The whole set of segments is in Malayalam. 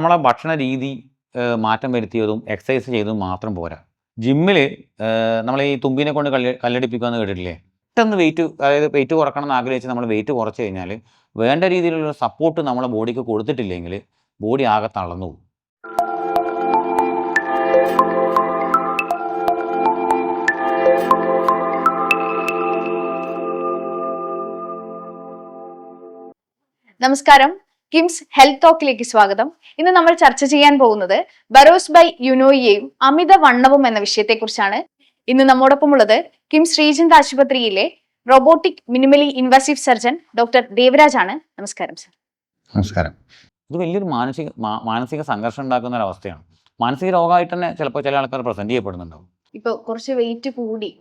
നമ്മളെ ഭക്ഷണ രീതി മാറ്റം വരുത്തിയതും എക്സസൈസ് ചെയ്തതും മാത്രം പോരാ. ജിമ്മിൽ നമ്മൾ ഈ തുമ്പിനെ കൊണ്ട് കല്ലടിപ്പിക്കുക എന്ന് കേട്ടിട്ടില്ലേ? പെട്ടെന്ന് വെയിറ്റ് കുറക്കണം എന്ന് ആഗ്രഹിച്ച് നമ്മൾ വെയിറ്റ് കുറച്ച് കഴിഞ്ഞാൽ വേണ്ട രീതിയിലുള്ള സപ്പോർട്ട് നമ്മളെ ബോഡിക്ക് കൊടുത്തിട്ടില്ലെങ്കിൽ ബോഡി ആകെ തളർന്നു പോകും. നമസ്കാരം, കിംസ് ഹെൽത്ത് ടോക്കിലേക്ക് സ്വാഗതം. ഇന്ന് നമ്മൾ ചർച്ച ചെയ്യാൻ പോകുന്നത് ബറോസ് ബൈ യുനോയിയെയും അമിത വണ്ണവും എന്ന വിഷയത്തെക്കുറിച്ചാണ്. ഇന്ന് നമ്മോടൊപ്പം ഉള്ളത് കിംസ് റീജന്റ് ആശുപത്രിയിലെ robotic minimally invasive surgeon doctor Devaraj ആണ്. നമസ്കാരം സർ. നമസ്കാരം. ഇത് വലിയൊരു മാനസിക സംഘർഷം ഉണ്ടാക്കുന്ന ഒരു അവസ്ഥയാണ്. മാനസിക രോഗമായിട്ട് തന്നെ ചിലപ്പോൾ ചില ആൾക്കാർ പ്രസന്റ് ചെയ്യപ്പെടുന്നുണ്ടാവും. ഇപ്പൊ കുറച്ച് വെയിറ്റ് കൂടി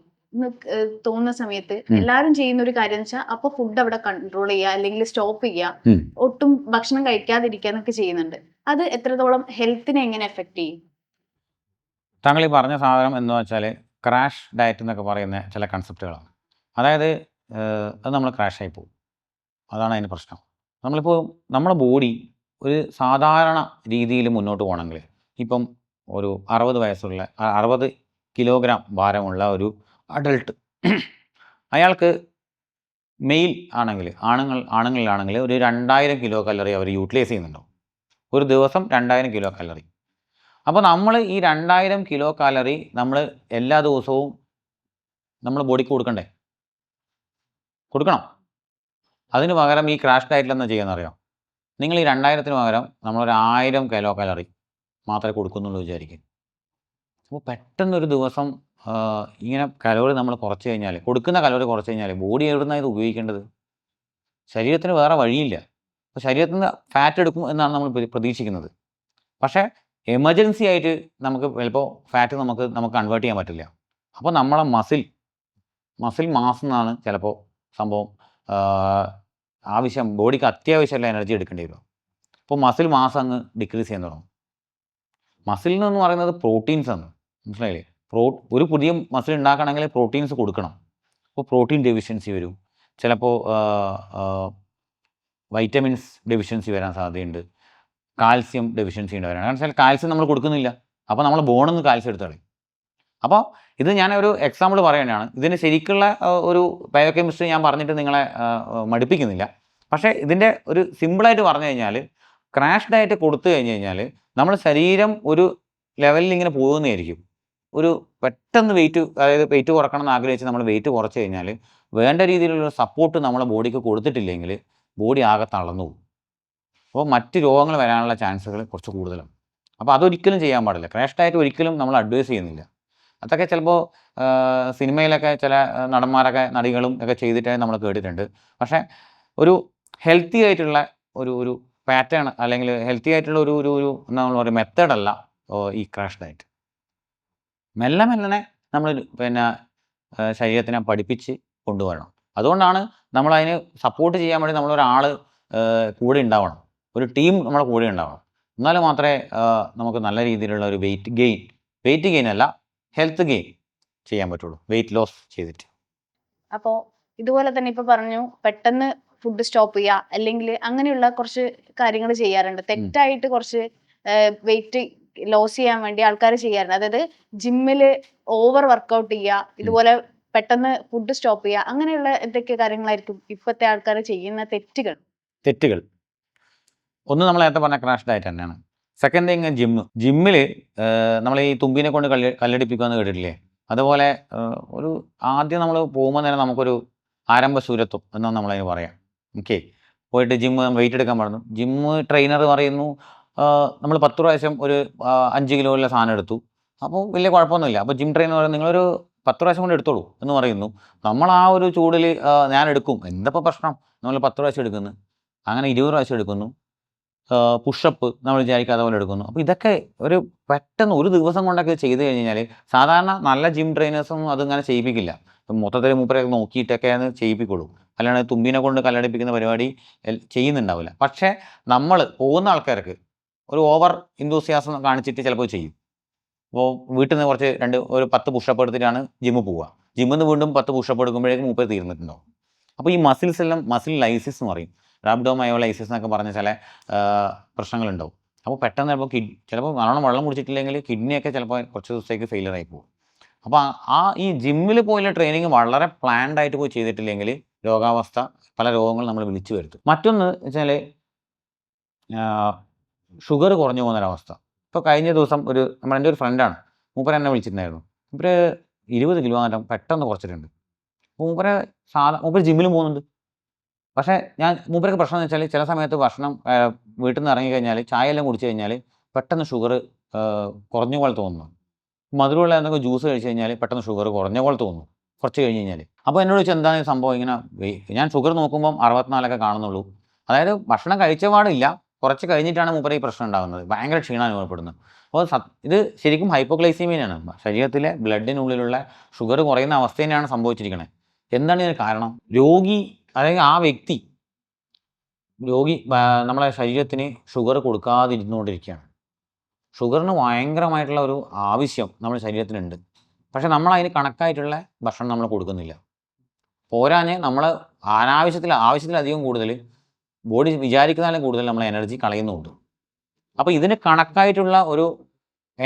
തോന്നുന്ന സമയത്ത് എല്ലാരും ചെയ്യുന്ന ഒരു കാര്യം വെച്ചാൽ അപ്പൊ ഫുഡ് അവിടെ കൺട്രോൾ ചെയ്യുക, അല്ലെങ്കിൽ സ്റ്റോപ്പ് ചെയ്യുക, ഒട്ടും ഭക്ഷണം കഴിക്കാതിരിക്കാന്നൊക്കെ ചെയ്യുന്നുണ്ട്. അത് എത്രത്തോളം ഹെൽത്തിനെ എങ്ങനെ എഫക്ട് ചെയ്യും? താങ്കൾ ഈ പറഞ്ഞ സാധനം എന്ന് വെച്ചാൽ ക്രാഷ് ഡയറ്റ് എന്നൊക്കെ പറയുന്ന ചില കൺസെപ്റ്റുകളാണ്. അതായത് അത് നമ്മൾ ക്രാഷായി പോകും. അതാണ് അതിന് പ്രശ്നം. നമ്മളിപ്പോൾ നമ്മുടെ ബോഡി ഒരു സാധാരണ രീതിയിൽ മുന്നോട്ട് പോകണമെങ്കിൽ ഇപ്പം ഒരു 60 കിലോഗ്രാം ഭാരമുള്ള ഒരു അഡൾട്ട്, അയാൾക്ക് മെയിൽ ആണെങ്കിൽ ആണുങ്ങളിലാണെങ്കിൽ ഒരു 2000 കിലോ കലറി അവർ യൂട്ടിലൈസ് ചെയ്യുന്നുണ്ടാവും. ഒരു ദിവസം 2000 കിലോ കലറി. അപ്പോൾ നമ്മൾ ഈ 2000 കിലോ കാലറി നമ്മൾ എല്ലാ ദിവസവും നമ്മൾ ബോഡിക്ക് കൊടുക്കണം. അതിന് പകരം ഈ ക്രാഷ് ഡയറ്റിൽ എന്താ ചെയ്യുന്നറിയാം? നിങ്ങൾ ഈ 2000-ന് പകരം നമ്മളൊരു 1000 കിലോ കാലറി മാത്രമേ കൊടുക്കുന്നുള്ളൂ വിചാരിക്കും. അപ്പോൾ പെട്ടെന്നൊരു ദിവസം ഇങ്ങനെ കലോറി നമ്മൾ കുറച്ച് കഴിഞ്ഞാൽ, കൊടുക്കുന്ന കലോറി കുറച്ച് കഴിഞ്ഞാൽ ബോഡി എവിടുന്നാണ് ഇത് ഉപയോഗിക്കേണ്ടത്? ശരീരത്തിന് വേറെ വഴിയില്ല. അപ്പോൾ ശരീരത്തിൽ നിന്ന് ഫാറ്റ് എടുക്കും എന്നാണ് നമ്മൾ പ്രതീക്ഷിക്കുന്നത്. പക്ഷേ എമർജൻസി ആയിട്ട് നമുക്ക് ചിലപ്പോൾ ഫാറ്റ് നമുക്ക് കൺവേർട്ട് ചെയ്യാൻ പറ്റില്ല. അപ്പോൾ നമ്മളെ മസിൽ മാസ് എന്നാണ് ചിലപ്പോൾ സംഭവം ബോഡിക്ക് അത്യാവശ്യമുള്ള എനർജി എടുക്കേണ്ടി വരും. അപ്പോൾ മസിൽ മാസ് അങ്ങ് ഡിക്രീസ് ചെയ്യാൻ തുടങ്ങും. മസിൽ എന്ന് പറയുന്നത് പ്രോട്ടീൻസ് ആണ്, മനസ്സിലായില്ലേ? ഒരു പുതിയ മസിൽ ഉണ്ടാക്കണമെങ്കിൽ പ്രോട്ടീൻസ് കൊടുക്കണം. അപ്പോൾ പ്രോട്ടീൻ ഡെഫിഷ്യൻസി വരും, ചിലപ്പോൾ വൈറ്റമിൻസ് ഡെഫിഷ്യൻസി വരാൻ സാധ്യതയുണ്ട്, കാൽസ്യം ഡെഫിഷ്യൻസി ഉണ്ടാകാനാണ്. കാരണം വെച്ചാൽ കാൽസ്യം നമ്മൾ കൊടുക്കുന്നില്ല. അപ്പോൾ നമ്മൾ ബോണിൽ നിന്ന് കാൽസ്യം എടുത്ത് കളയും. അപ്പോൾ ഇത് ഞാനൊരു എക്സാമ്പിൾ പറയുകയാണ്. ഇതിന് ശരിക്കുള്ള ഒരു ബയോ കെമിസ്ട്രി ഞാൻ പറഞ്ഞിട്ട് നിങ്ങളെ മടുപ്പിക്കുന്നില്ല. പക്ഷേ ഇതിൻ്റെ ഒരു സിമ്പിളായിട്ട് പറഞ്ഞു കഴിഞ്ഞാൽ, ക്രാഷ് ഡയറ്റ് കൊടുത്തു കഴിഞ്ഞ് കഴിഞ്ഞാൽ നമ്മുടെ ശരീരം ഒരു ലെവലിൽ ഇങ്ങനെ പോകുന്നതായിരിക്കും. ഒരു പെട്ടെന്ന് വെയിറ്റ് കുറക്കണം എന്ന് ആഗ്രഹിച്ച് നമ്മൾ വെയിറ്റ് കുറച്ച് കഴിഞ്ഞാൽ വേണ്ട രീതിയിലുള്ള സപ്പോർട്ട് നമ്മളെ ബോഡിക്ക് കൊടുത്തിട്ടില്ലെങ്കിൽ ബോഡി ആകെ തളർന്നു പോകും. അപ്പോൾ മറ്റ് രോഗങ്ങൾ വരാനുള്ള ചാൻസുകൾ കുറച്ച് കൂടുതലാണ്. അപ്പോൾ അതൊരിക്കലും ചെയ്യാൻ പാടില്ല. ക്രാഷ് ഡയറ്റ് ഒരിക്കലും നമ്മൾ അഡ്വൈസ് ചെയ്യുന്നില്ല. അതൊക്കെ ചിലപ്പോൾ സിനിമയിലൊക്കെ ചില നടികളും ഒക്കെ ചെയ്തിട്ടായി നമ്മൾ കേട്ടിട്ടുണ്ട്. പക്ഷേ ഒരു ഹെൽത്തി ആയിട്ടുള്ള ഒരു പാറ്റേൺ, അല്ലെങ്കിൽ ഹെൽത്തി ആയിട്ടുള്ള ഒരു നമ്മൾ പറയുക മെത്തേഡല്ല ഈ ക്രാഷ് ഡയറ്റ്. മെല്ലെ നമ്മൾ ശരീരത്തിനെ പഠിപ്പിച്ച് കൊണ്ടുവരണം. അതുകൊണ്ടാണ് നമ്മളതിന് സപ്പോർട്ട് ചെയ്യാൻ വേണ്ടി നമ്മളൊരാൾ കൂടെ ഉണ്ടാവണം, ഒരു ടീം നമ്മളെ കൂടെ ഉണ്ടാവണം. എന്നാലും മാത്രമേ നമുക്ക് നല്ല രീതിയിലുള്ള ഒരു വെയിറ്റ് ഗെയിൻ അല്ല, ഹെൽത്ത് ഗെയിൻ ചെയ്യാൻ പറ്റുള്ളൂ, വെയിറ്റ് ലോസ് ചെയ്തിട്ട്. അപ്പോൾ ഇതുപോലെ തന്നെ ഇപ്പോൾ പറഞ്ഞു, പെട്ടെന്ന് ഫുഡ് സ്റ്റോപ്പ് ചെയ്യുക, അല്ലെങ്കിൽ അങ്ങനെയുള്ള കുറച്ച് കാര്യങ്ങൾ ചെയ്യാറുണ്ട്. തെറ്റായിട്ട് കുറച്ച് വെയിറ്റ് ലോസ് ചെയ്യാൻ വേണ്ടി ആൾക്കാർ ചെയ്യാറുണ്ട്. അതായത് ജിമ്മിൽ ഓവർ വർക്കൗട്ട് ചെയ്യുക, ഇതുപോലെ പെട്ടെന്ന് ഫുഡ് സ്റ്റോപ്പ് ചെയ്യുക, അങ്ങനെയുള്ള എന്തൊക്കെ കാര്യങ്ങളായിരിക്കും ഇപ്പോഴത്തെ ആൾക്കാർ ചെയ്യുന്ന തെറ്റുകൾ? ഒന്ന് നമ്മൾ നേരത്തെ പറഞ്ഞ ക്രാഷ് ഡയറ്റ് തന്നെയാണ്. സെക്കൻഡ് തിങ് ജിമ്മിൽ നമ്മൾ ഈ തുമ്പിനെ കൊണ്ട് കല്ലടിപ്പിക്കുക എന്ന് കേട്ടിട്ടില്ലേ? അതുപോലെ ആദ്യം നമ്മൾ പോകുമ്പോൾ തന്നെ നമുക്കൊരു ആരംഭശൂരത്വം എന്നാണ് നമ്മളതിന് പറയാം. ഓക്കെ, പോയിട്ട് വെയിറ്റ് എടുക്കാൻ പറഞ്ഞു. ട്രെയിനർ പറയുന്നു നമ്മൾ 10 പ്രാവശ്യം ഒരു 5 കിലോയുള്ള സാധനം എടുത്തു, അപ്പോൾ വലിയ കുഴപ്പമൊന്നുമില്ല. അപ്പോൾ ജിം ട്രെയിനർ പറയുന്നത് നിങ്ങളൊരു 10 പ്രാവശ്യം കൊണ്ട് എടുത്തോളൂ എന്ന് പറയുന്നു. നമ്മൾ ആ ഒരു ചൂടിൽ ഞാൻ എടുക്കും, എന്തപ്പോൾ പ്രശ്നം, നമ്മൾ 10 പ്രാവശ്യം എടുക്കുന്നു, അങ്ങനെ 20 പ്രാവശ്യം എടുക്കുന്നു. പുഷപ്പ് നമ്മൾ വിചാരിക്കാതെ പോലെ എടുക്കുന്നു. അപ്പോൾ ഇതൊക്കെ പെട്ടെന്ന് ഒരു ദിവസം കൊണ്ടൊക്കെ ചെയ്ത് കഴിഞ്ഞാൽ സാധാരണ നല്ല ജിം ട്രെയിനേഴ്സൊന്നും അതിങ്ങനെ ചെയ്യിപ്പിക്കില്ല. മൊത്തത്തിൽ മൂപ്പരൊക്കെ നോക്കിയിട്ടൊക്കെയാണ് ചെയ്യിപ്പിക്കുള്ളൂ. അല്ലാണ്ട് തുമ്പിനെ കൊണ്ട് കല്ലടിപ്പിക്കുന്ന പരിപാടി ചെയ്യുന്നുണ്ടാവില്ല. പക്ഷേ നമ്മൾ പോകുന്ന ആൾക്കാർക്ക് ഒരു ഓവർ ഇൻതൂസിയാസം കാണിച്ചിട്ട് ചിലപ്പോൾ ചെയ്യും. അപ്പോൾ വീട്ടിൽ നിന്ന് ഒരു 10 പുഷപ്പ് എടുത്തിട്ടാണ് ജിമ്മിൽ പോവുക. ജിമ്മിൽ നിന്ന് വീണ്ടും 10 പുഷപ്പ് എടുക്കുമ്പോഴേക്കും 30 തീർന്നിട്ടുണ്ടാവും. അപ്പോൾ ഈ മസിൽസ് എല്ലാം മസിൽ ലൈസിസ് എന്ന് പറയും, റാബ്ഡോമയോലൈസിസ് എന്നൊക്കെ പറഞ്ഞ ചില പ്രശ്നങ്ങളുണ്ടാവും. അപ്പോൾ പെട്ടെന്ന് ചിലപ്പോൾ നല്ലോണം വെള്ളം കുടിച്ചിട്ടില്ലെങ്കിൽ കിഡ്നിയൊക്കെ ചിലപ്പോൾ കുറച്ച് ദിവസത്തേക്ക് ഫെയിലിയർ ആയി പോകും. അപ്പോൾ ഈ ജിമ്മിൽ പോയുള്ള ട്രെയിനിങ് വളരെ പ്ലാൻഡ് ആയിട്ട് പോയി ചെയ്തിട്ടില്ലെങ്കിൽ രോഗാവസ്ഥ പല രോഗങ്ങളും നമ്മൾ വിളിച്ചു വരുത്തും. മറ്റൊന്ന് വെച്ചാൽ ഷുഗർ കുറഞ്ഞു പോകുന്നൊരവസ്ഥ. ഇപ്പോൾ കഴിഞ്ഞ ദിവസം എൻ്റെ ഒരു ഫ്രണ്ടാണ്, മൂപ്പര് എന്നെ വിളിച്ചിട്ടുണ്ടായിരുന്നു. മൂപ്പര് 20 കിലോ പെട്ടെന്ന് കുറച്ചിട്ടുണ്ട്. മൂപ്പര് ജിമ്മിലും പോകുന്നുണ്ട്. പക്ഷേ മൂപ്പർക്ക് പ്രശ്നം എന്ന് വെച്ചാൽ ചില സമയത്ത് ഭക്ഷണം വീട്ടിൽ നിന്ന് ഇറങ്ങിക്കഴിഞ്ഞാൽ ചായ എല്ലാം കുടിച്ചു കഴിഞ്ഞാൽ പെട്ടെന്ന് ഷുഗർ കുറഞ്ഞ പോലെ തോന്നുന്നു. മധുരമുള്ള എന്തെങ്കിലും ജ്യൂസ് കഴിച്ച് കഴിഞ്ഞാൽ പെട്ടെന്ന് ഷുഗർ കുറഞ്ഞ പോലെ തോന്നുന്നു കുറച്ച് കഴിഞ്ഞ് കഴിഞ്ഞാൽ. അപ്പോൾ എന്നോട് ചോദിച്ചാൽ എന്താണ് സംഭവം, ഇങ്ങനെ ഞാൻ ഷുഗർ നോക്കുമ്പം 64 കാണുന്നുള്ളൂ. അതായത് ഭക്ഷണം കഴിച്ച പാടില്ല, കുറച്ച് കഴിഞ്ഞിട്ടാണ് മൂപ്പര് ഈ പ്രശ്നം ഉണ്ടാകുന്നത്, ഭയങ്കര ക്ഷീണം അനുഭവപ്പെടുന്നത്. അപ്പോൾ ഇത് ശരിക്കും ഹൈപ്പോഗ്ലൈസീമിയാണ്, ശരീരത്തിലെ ബ്ലഡിനുള്ളിലുള്ള ഷുഗർ കുറയുന്ന അവസ്ഥ തന്നെയാണ് സംഭവിച്ചിരിക്കുന്നത്. എന്താണ് ഇതിന് കാരണം? അതായത് ആ വ്യക്തി നമ്മളെ ശരീരത്തിന് ഷുഗർ കൊടുക്കാതിരുന്നുകൊണ്ടിരിക്കുകയാണ്. ഷുഗറിന് ഭയങ്കരമായിട്ടുള്ള ഒരു ആവശ്യം നമ്മുടെ ശരീരത്തിനുണ്ട്. പക്ഷേ നമ്മളതിന് കണക്കായിട്ടുള്ള ഭക്ഷണം നമ്മൾ കൊടുക്കുന്നില്ല. പോരാഞ്ഞ് നമ്മൾ ആവശ്യത്തിലധികം കൂടുതൽ ബോഡി വിചാരിക്കുന്നതിലും കൂടുതൽ നമ്മൾ എനർജി കളയുന്നുമുണ്ട്. അപ്പോൾ ഇതിന് കണക്കായിട്ടുള്ള ഒരു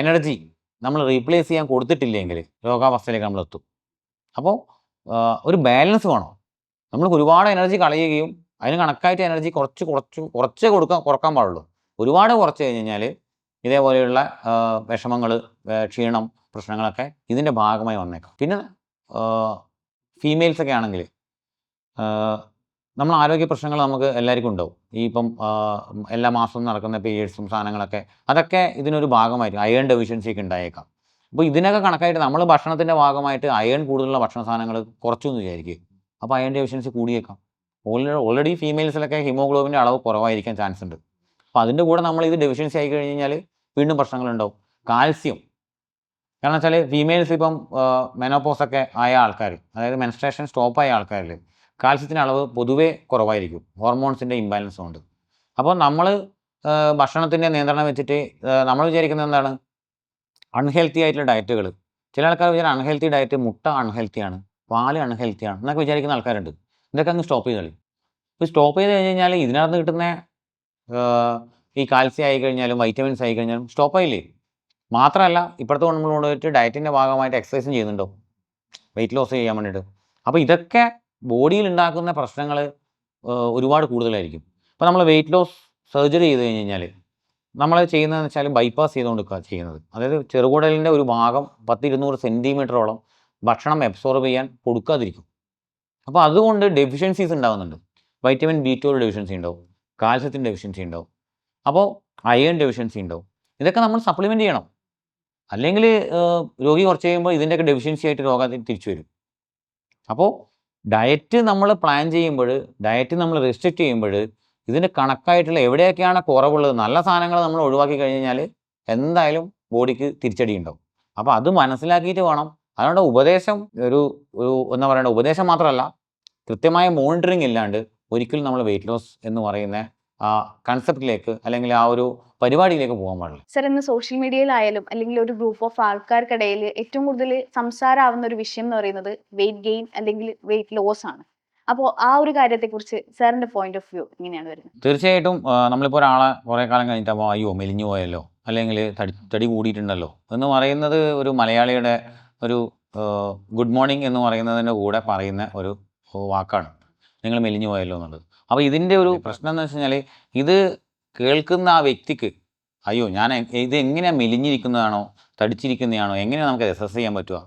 എനർജി നമ്മൾ റീപ്ലേസ് ചെയ്യാൻ കൊടുത്തിട്ടില്ലെങ്കിൽ രോഗാവസ്ഥയിലേക്ക് നമ്മൾ എത്തും. അപ്പോൾ ഒരു ബാലൻസ് വേണം. നമ്മൾ ഒരുപാട് എനർജി കളയുകയും അതിന് കണക്കായിട്ട് എനർജി കുറച്ചേ കുറക്കാൻ പാടുള്ളൂ. ഒരുപാട് കുറച്ച് കഴിഞ്ഞ് കഴിഞ്ഞാൽ ഇതേപോലെയുള്ള വിഷമങ്ങൾ, ക്ഷീണം, പ്രശ്നങ്ങളൊക്കെ ഇതിൻ്റെ ഭാഗമായി വന്നേക്കാം. പിന്നെ ഫീമെയിൽസൊക്കെ ആണെങ്കിൽ നമ്മൾ ആരോഗ്യ പ്രശ്നങ്ങൾ നമുക്ക് എല്ലാവർക്കും ഉണ്ടാവും. ഇപ്പം എല്ലാ മാസവും നടക്കുന്ന പീരിയഡ്സും സാധനങ്ങളൊക്കെ, അതൊക്കെ ഇതിനൊരു ഭാഗമായിട്ട് അയൺ ഡെഫിഷ്യൻസി ഒക്കെ ഉണ്ടായേക്കാം. അപ്പോൾ ഇതിനൊക്കെ കണക്കായിട്ട് നമ്മൾ ഭക്ഷണത്തിൻ്റെ ഭാഗമായിട്ട് അയൺ കൂടുതലുള്ള ഭക്ഷണ സാധനങ്ങൾ കുറച്ചു എന്ന് വിചാരിക്കുക, അപ്പോൾ അയൺ ഡെഫിഷ്യൻസി കൂടിയേക്കാം. ഓൾറെഡി ഫീമെയിൽസിലൊക്കെ ഹീമോഗ്ലോബിൻ്റെ അളവ് കുറവായിരിക്കാൻ ചാൻസ് ഉണ്ട്. അപ്പോൾ അതിൻ്റെ കൂടെ നമ്മൾ ഇത് ഡെഫിഷ്യൻസി ആയി കഴിഞ്ഞ് കഴിഞ്ഞാൽ വീണ്ടും പ്രശ്നങ്ങളുണ്ടാവും. കാൽസ്യം, കാരണം വെച്ചാൽ ഫീമെയിൽസ് ഇപ്പം മെനോപോസൊക്കെ ആയ ആൾക്കാർ, അതായത് മെൻസ്ട്രേഷൻ സ്റ്റോപ്പായ ആൾക്കാരിൽ കാൽസ്യത്തിൻ്റെ അളവ് പൊതുവേ കുറവായിരിക്കും, ഹോർമോൺസിൻ്റെ ഇംബാലൻസ് കൊണ്ട്. അപ്പോൾ നമ്മൾ ഭക്ഷണത്തിൻ്റെ നിയന്ത്രണം വെച്ചിട്ട് നമ്മൾ വിചാരിക്കുന്നത് എന്താണ്, അൺഹെൽത്തി ആയിട്ടുള്ള ഡയറ്റുകൾ. ചില ആൾക്കാർ വിചാരിക്കും അൺഹെൽത്തി ഡയറ്റ്, മുട്ട അൺഹെൽത്തിയാണ്, പാല് അൺഹെൽത്തിയാണ് എന്നൊക്കെ വിചാരിക്കുന്ന ആൾക്കാരുണ്ട്. ഇതൊക്കെ അങ്ങ് സ്റ്റോപ്പ് ചെയ്ത് കളി. ഇപ്പോൾ സ്റ്റോപ്പ് ചെയ്ത് കഴിഞ്ഞ് കഴിഞ്ഞാൽ ഇതിനകത്ത് കിട്ടുന്ന ഈ കാൽസ്യം ആയി കഴിഞ്ഞാലും വൈറ്റമിൻസ് ആയി കഴിഞ്ഞാലും സ്റ്റോപ്പായില്ലേ. മാത്രമല്ല ഇപ്പോഴത്തെ നമ്മൾ കൊണ്ടുപോയിട്ട് ഡയറ്റിൻ്റെ ഭാഗമായിട്ട് എക്സസൈസും ചെയ്യുന്നുണ്ടോ, വെയിറ്റ് ലോസ് ചെയ്യാൻ വേണ്ടിയിട്ട്. അപ്പോൾ ഇതൊക്കെ ബോഡിയിൽ ഉണ്ടാക്കുന്ന പ്രശ്നങ്ങൾ ഒരുപാട് കൂടുതലായിരിക്കും. അപ്പോൾ നമ്മൾ വെയിറ്റ് ലോസ് സർജറി ചെയ്ത് കഴിഞ്ഞ് കഴിഞ്ഞാൽ നമ്മൾ ചെയ്യുന്നതെന്ന് വെച്ചാൽ ബൈപ്പാസ് ചെയ്തുകൊണ്ടിരിക്കുക ചെയ്യുന്നത്. അതായത് ചെറുകുടലിൻ്റെ ഒരു ഭാഗം 10-200 സെൻറ്റിമീറ്ററോളം ഭക്ഷണം അബ്സോർബ് ചെയ്യാൻ കൊടുക്കാതിരിക്കും. അപ്പോൾ അതുകൊണ്ട് ഡെഫിഷ്യൻസീസ് ഉണ്ടാകുന്നുണ്ട്. വൈറ്റമിൻ B12 ഡെഫിഷ്യൻസി ഉണ്ടാവും, കാൽസ്യത്തിൻ്റെ ഡെഫിഷ്യൻസി ഉണ്ടാവും, അപ്പോൾ അയൺ ഡെഫിഷ്യൻസി ഉണ്ടാവും. ഇതൊക്കെ നമ്മൾ സപ്ലിമെൻറ്റ് ചെയ്യണം. അല്ലെങ്കിൽ രോഗി കുറച്ച് കഴിയുമ്പോൾ ഇതിൻ്റെയൊക്കെ ഡെഫിഷ്യൻസി ആയിട്ട് രോഗത്തിൽ തിരിച്ചു വരും. അപ്പോൾ ഡയറ്റ് നമ്മൾ പ്ലാൻ ചെയ്യുമ്പോൾ, ഡയറ്റ് നമ്മൾ റെസ്ട്രിക്റ്റ് ചെയ്യുമ്പോൾ ഇതിൻ്റെ കണക്കായിട്ടുള്ള എവിടെയൊക്കെയാണ് കുറവുള്ളത്, നല്ല സാധനങ്ങൾ നമ്മൾ ഒഴിവാക്കി കഴിഞ്ഞാൽ എന്തായാലും ബോഡിക്ക് തിരിച്ചടി ഉണ്ടാവും. അപ്പോൾ അത് മനസ്സിലാക്കിയിട്ട് വേണം. അതുകൊണ്ട് ഉപദേശം എന്താ പറയേണ്ട, ഉപദേശം മാത്രമല്ല, കൃത്യമായ മോണിറ്ററിങ് ഇല്ലാണ്ട് ഒരിക്കലും നമ്മൾ വെയിറ്റ് ലോസ് എന്ന് പറയുന്ന ആ കൺസെപ്റ്റിലേക്ക് അല്ലെങ്കിൽ ആ ഒരു പരിപാടിയിലേക്ക് പോകാൻ പാടില്ല. സർ, ഇന്ന് സോഷ്യൽ മീഡിയയിലായാലും അല്ലെങ്കിൽ ഒരു ഗ്രൂപ്പ് ഓഫ് ആൾക്കാർക്കിടയിൽ ഏറ്റവും കൂടുതൽ സംസാരമാവുന്ന ഒരു വിഷയം എന്ന് പറയുന്നത് വെയിറ്റ് ഗെയിൻ അല്ലെങ്കിൽ വെയിറ്റ് ലോസ് ആണ്. അപ്പോൾ ആ ഒരു കാര്യത്തെക്കുറിച്ച് സാറിന്റെ പോയിന്റ് ഓഫ് വ്യൂ എങ്ങനെയാണ് വരുന്നത്? തീർച്ചയായിട്ടും നമ്മളിപ്പോൾ ഒരാളെ കുറേ കാലം കഴിഞ്ഞിട്ടാകുമ്പോൾ അയ്യോ മെലിഞ്ഞു പോയല്ലോ, അല്ലെങ്കിൽ തടി കൂടിയിട്ടുണ്ടല്ലോ എന്ന് പറയുന്നത് ഒരു മലയാളിയുടെ ഒരു ഗുഡ് മോർണിംഗ് എന്ന് പറയുന്നതിൻ്റെ കൂടെ പറയുന്ന ഒരു വാക്കാണ്, നിങ്ങൾ മെലിഞ്ഞു പോയല്ലോ എന്നുള്ളത്. അപ്പോൾ ഇതിൻ്റെ ഒരു പ്രശ്നം എന്ന് വെച്ച് കഴിഞ്ഞാൽ ഇത് കേൾക്കുന്ന ആ വ്യക്തിക്ക് അയ്യോ ഞാൻ ഇത് എങ്ങനെയാണ് മെലിഞ്ഞിരിക്കുന്നതാണോ തടിച്ചിരിക്കുന്നതാണോ എങ്ങനെയാണ് നമുക്ക് അസസ് ചെയ്യാൻ പറ്റുക?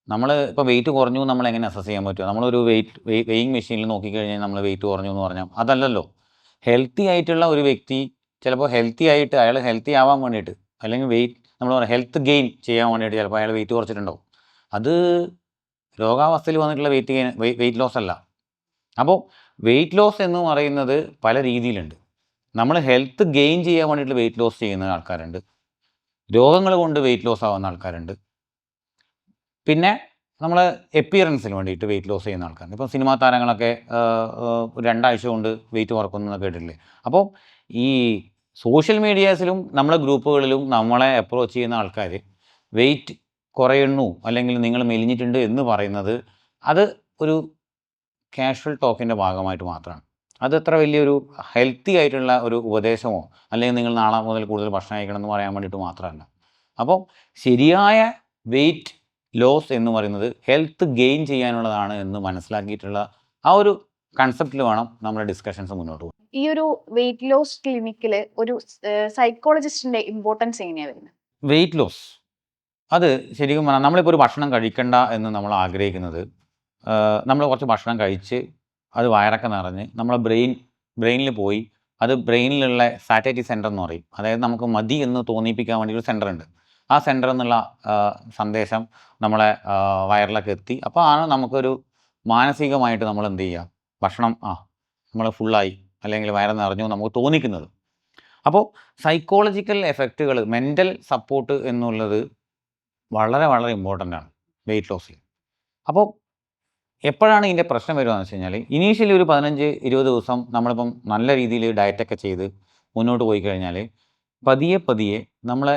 നമ്മൾ ഇപ്പോൾ വെയിറ്റ് കുറഞ്ഞു നമ്മൾ എങ്ങനെ അസസ് ചെയ്യാൻ പറ്റുക? നമ്മളൊരു വെയിങ് മെഷീനിൽ നോക്കിക്കഴിഞ്ഞാൽ നമ്മൾ വെയിറ്റ് കുറഞ്ഞു എന്ന് പറഞ്ഞാൽ അതല്ലല്ലോ. ഹെൽത്തി ആയിട്ടുള്ള ഒരു വ്യക്തി ചിലപ്പോൾ ഹെൽത്തി ആയിട്ട് അയാൾ ഹെൽത്തി ആവാൻ വേണ്ടിയിട്ട് അല്ലെങ്കിൽ നമ്മൾ പറയാം ഹെൽത്ത് ഗെയിൻ ചെയ്യാൻ വേണ്ടിയിട്ട് ചിലപ്പോൾ അയാൾ വെയിറ്റ് കുറച്ചിട്ടുണ്ടാവും. അത് രോഗാവസ്ഥയിൽ വന്നിട്ടുള്ള വെയിറ്റ് ലോസ് അല്ല. അപ്പോൾ വെയിറ്റ് ലോസ് എന്ന് പറയുന്നത് പല രീതിയിലുണ്ട്. നമ്മൾ ഹെൽത്ത് ഗെയിൻ ചെയ്യാൻ വേണ്ടിയിട്ട് വെയിറ്റ് ലോസ് ചെയ്യുന്ന ആൾക്കാരുണ്ട്, രോഗങ്ങൾ കൊണ്ട് വെയിറ്റ് ലോസ് ആവുന്ന ആൾക്കാരുണ്ട്, പിന്നെ നമ്മൾ എപ്പിയറൻസിന് വേണ്ടിയിട്ട് വെയിറ്റ് ലോസ് ചെയ്യുന്ന ആൾക്കാരുണ്ട്. ഇപ്പോൾ സിനിമാ താരങ്ങളൊക്കെ 2 ആഴ്ച കൊണ്ട് വെയിറ്റ് കുറക്കുന്നതെന്ന് കേട്ടിട്ടില്ലേ? അപ്പോൾ ഈ സോഷ്യൽ മീഡിയാസിലും നമ്മളെ ഗ്രൂപ്പുകളിലും നമ്മളെ അപ്രോച്ച് ചെയ്യുന്ന ആൾക്കാർ വെയിറ്റ് കുറയുന്നു അല്ലെങ്കിൽ നിങ്ങൾ മെലിഞ്ഞിട്ടുണ്ട് എന്ന് പറയുന്നത് അത് ഒരു കാഷ്വൽ ടോക്കിൻ്റെ ഭാഗമായിട്ട് മാത്രമാണ്. അത് അത്ര വലിയൊരു ഹെൽത്തി ആയിട്ടുള്ള ഒരു ഉപദേശമോ അല്ലെങ്കിൽ നിങ്ങൾ നാളെ മുതൽ കൂടുതൽ ഭക്ഷണം കഴിക്കണം എന്ന് പറയാൻ വേണ്ടിയിട്ട് മാത്രമല്ല. അപ്പോൾ ശരിയായ വെയിറ്റ് ലോസ് എന്ന് പറയുന്നത് ഹെൽത്ത് ഗെയിൻ ചെയ്യാനുള്ളതാണ് എന്ന് മനസ്സിലാക്കിയിട്ടുള്ള ആ ഒരു കൺസെപ്റ്റിൽ വേണം നമ്മുടെ ഡിസ്കഷൻസ് മുന്നോട്ട് പോകാൻ. ഈ ഒരു വെയിറ്റ് ലോസ് ക്ലിനിക്കിൽ ഒരു സൈക്കോളജിസ്റ്റിന്റെ ഇമ്പോർട്ടൻസ് എങ്ങനെയാണ് വരുന്നത്? വെയിറ്റ് ലോസ് അത് ശരിക്കും പറഞ്ഞാൽ നമ്മളിപ്പോൾ ഒരു ഭക്ഷണം കഴിക്കണ്ട എന്ന് നമ്മൾ ആഗ്രഹിക്കുന്നത്, നമ്മൾ കുറച്ച് ഭക്ഷണം കഴിച്ച് അത് വയറൊക്കെ നിറഞ്ഞ് നമ്മളെ ബ്രെയിനിൽ പോയി അത് ബ്രെയിനിലുള്ള സാറ്റൈറ്റി സെൻറ്റർ എന്ന് പറയും. അതായത് നമുക്ക് മതി എന്ന് തോന്നിപ്പിക്കാൻ വേണ്ടി ഒരു സെൻറ്റർ ഉണ്ട്. ആ സെൻറ്ററിൽ നിന്നുള്ള സന്ദേശം നമ്മളെ വയറിലൊക്കെ എത്തി. അപ്പോൾ ആണ് നമുക്കൊരു മാനസികമായിട്ട് നമ്മൾ എന്ത് ചെയ്യുക, ഭക്ഷണം നമ്മൾ ഫുള്ളായി അല്ലെങ്കിൽ വയറ് നിറഞ്ഞു നമുക്ക് തോന്നിക്കുന്നത്. അപ്പോൾ സൈക്കോളജിക്കൽ എഫക്റ്റുകൾ, മെൻ്റൽ സപ്പോർട്ട് എന്നുള്ളത് വളരെ വളരെ ഇമ്പോർട്ടൻ്റ് ആണ് വെയിറ്റ് ലോസിൽ. അപ്പോൾ എപ്പോഴാണ് ഇതിൻ്റെ പ്രശ്നം വരുകയെന്ന് വെച്ച് കഴിഞ്ഞാൽ, ഇനീഷ്യലി ഒരു 15-20 ദിവസം നമ്മളിപ്പം നല്ല രീതിയിൽ ഡയറ്റൊക്കെ ചെയ്ത് മുന്നോട്ട് പോയി കഴിഞ്ഞാൽ പതിയെ പതിയെ നമ്മളെ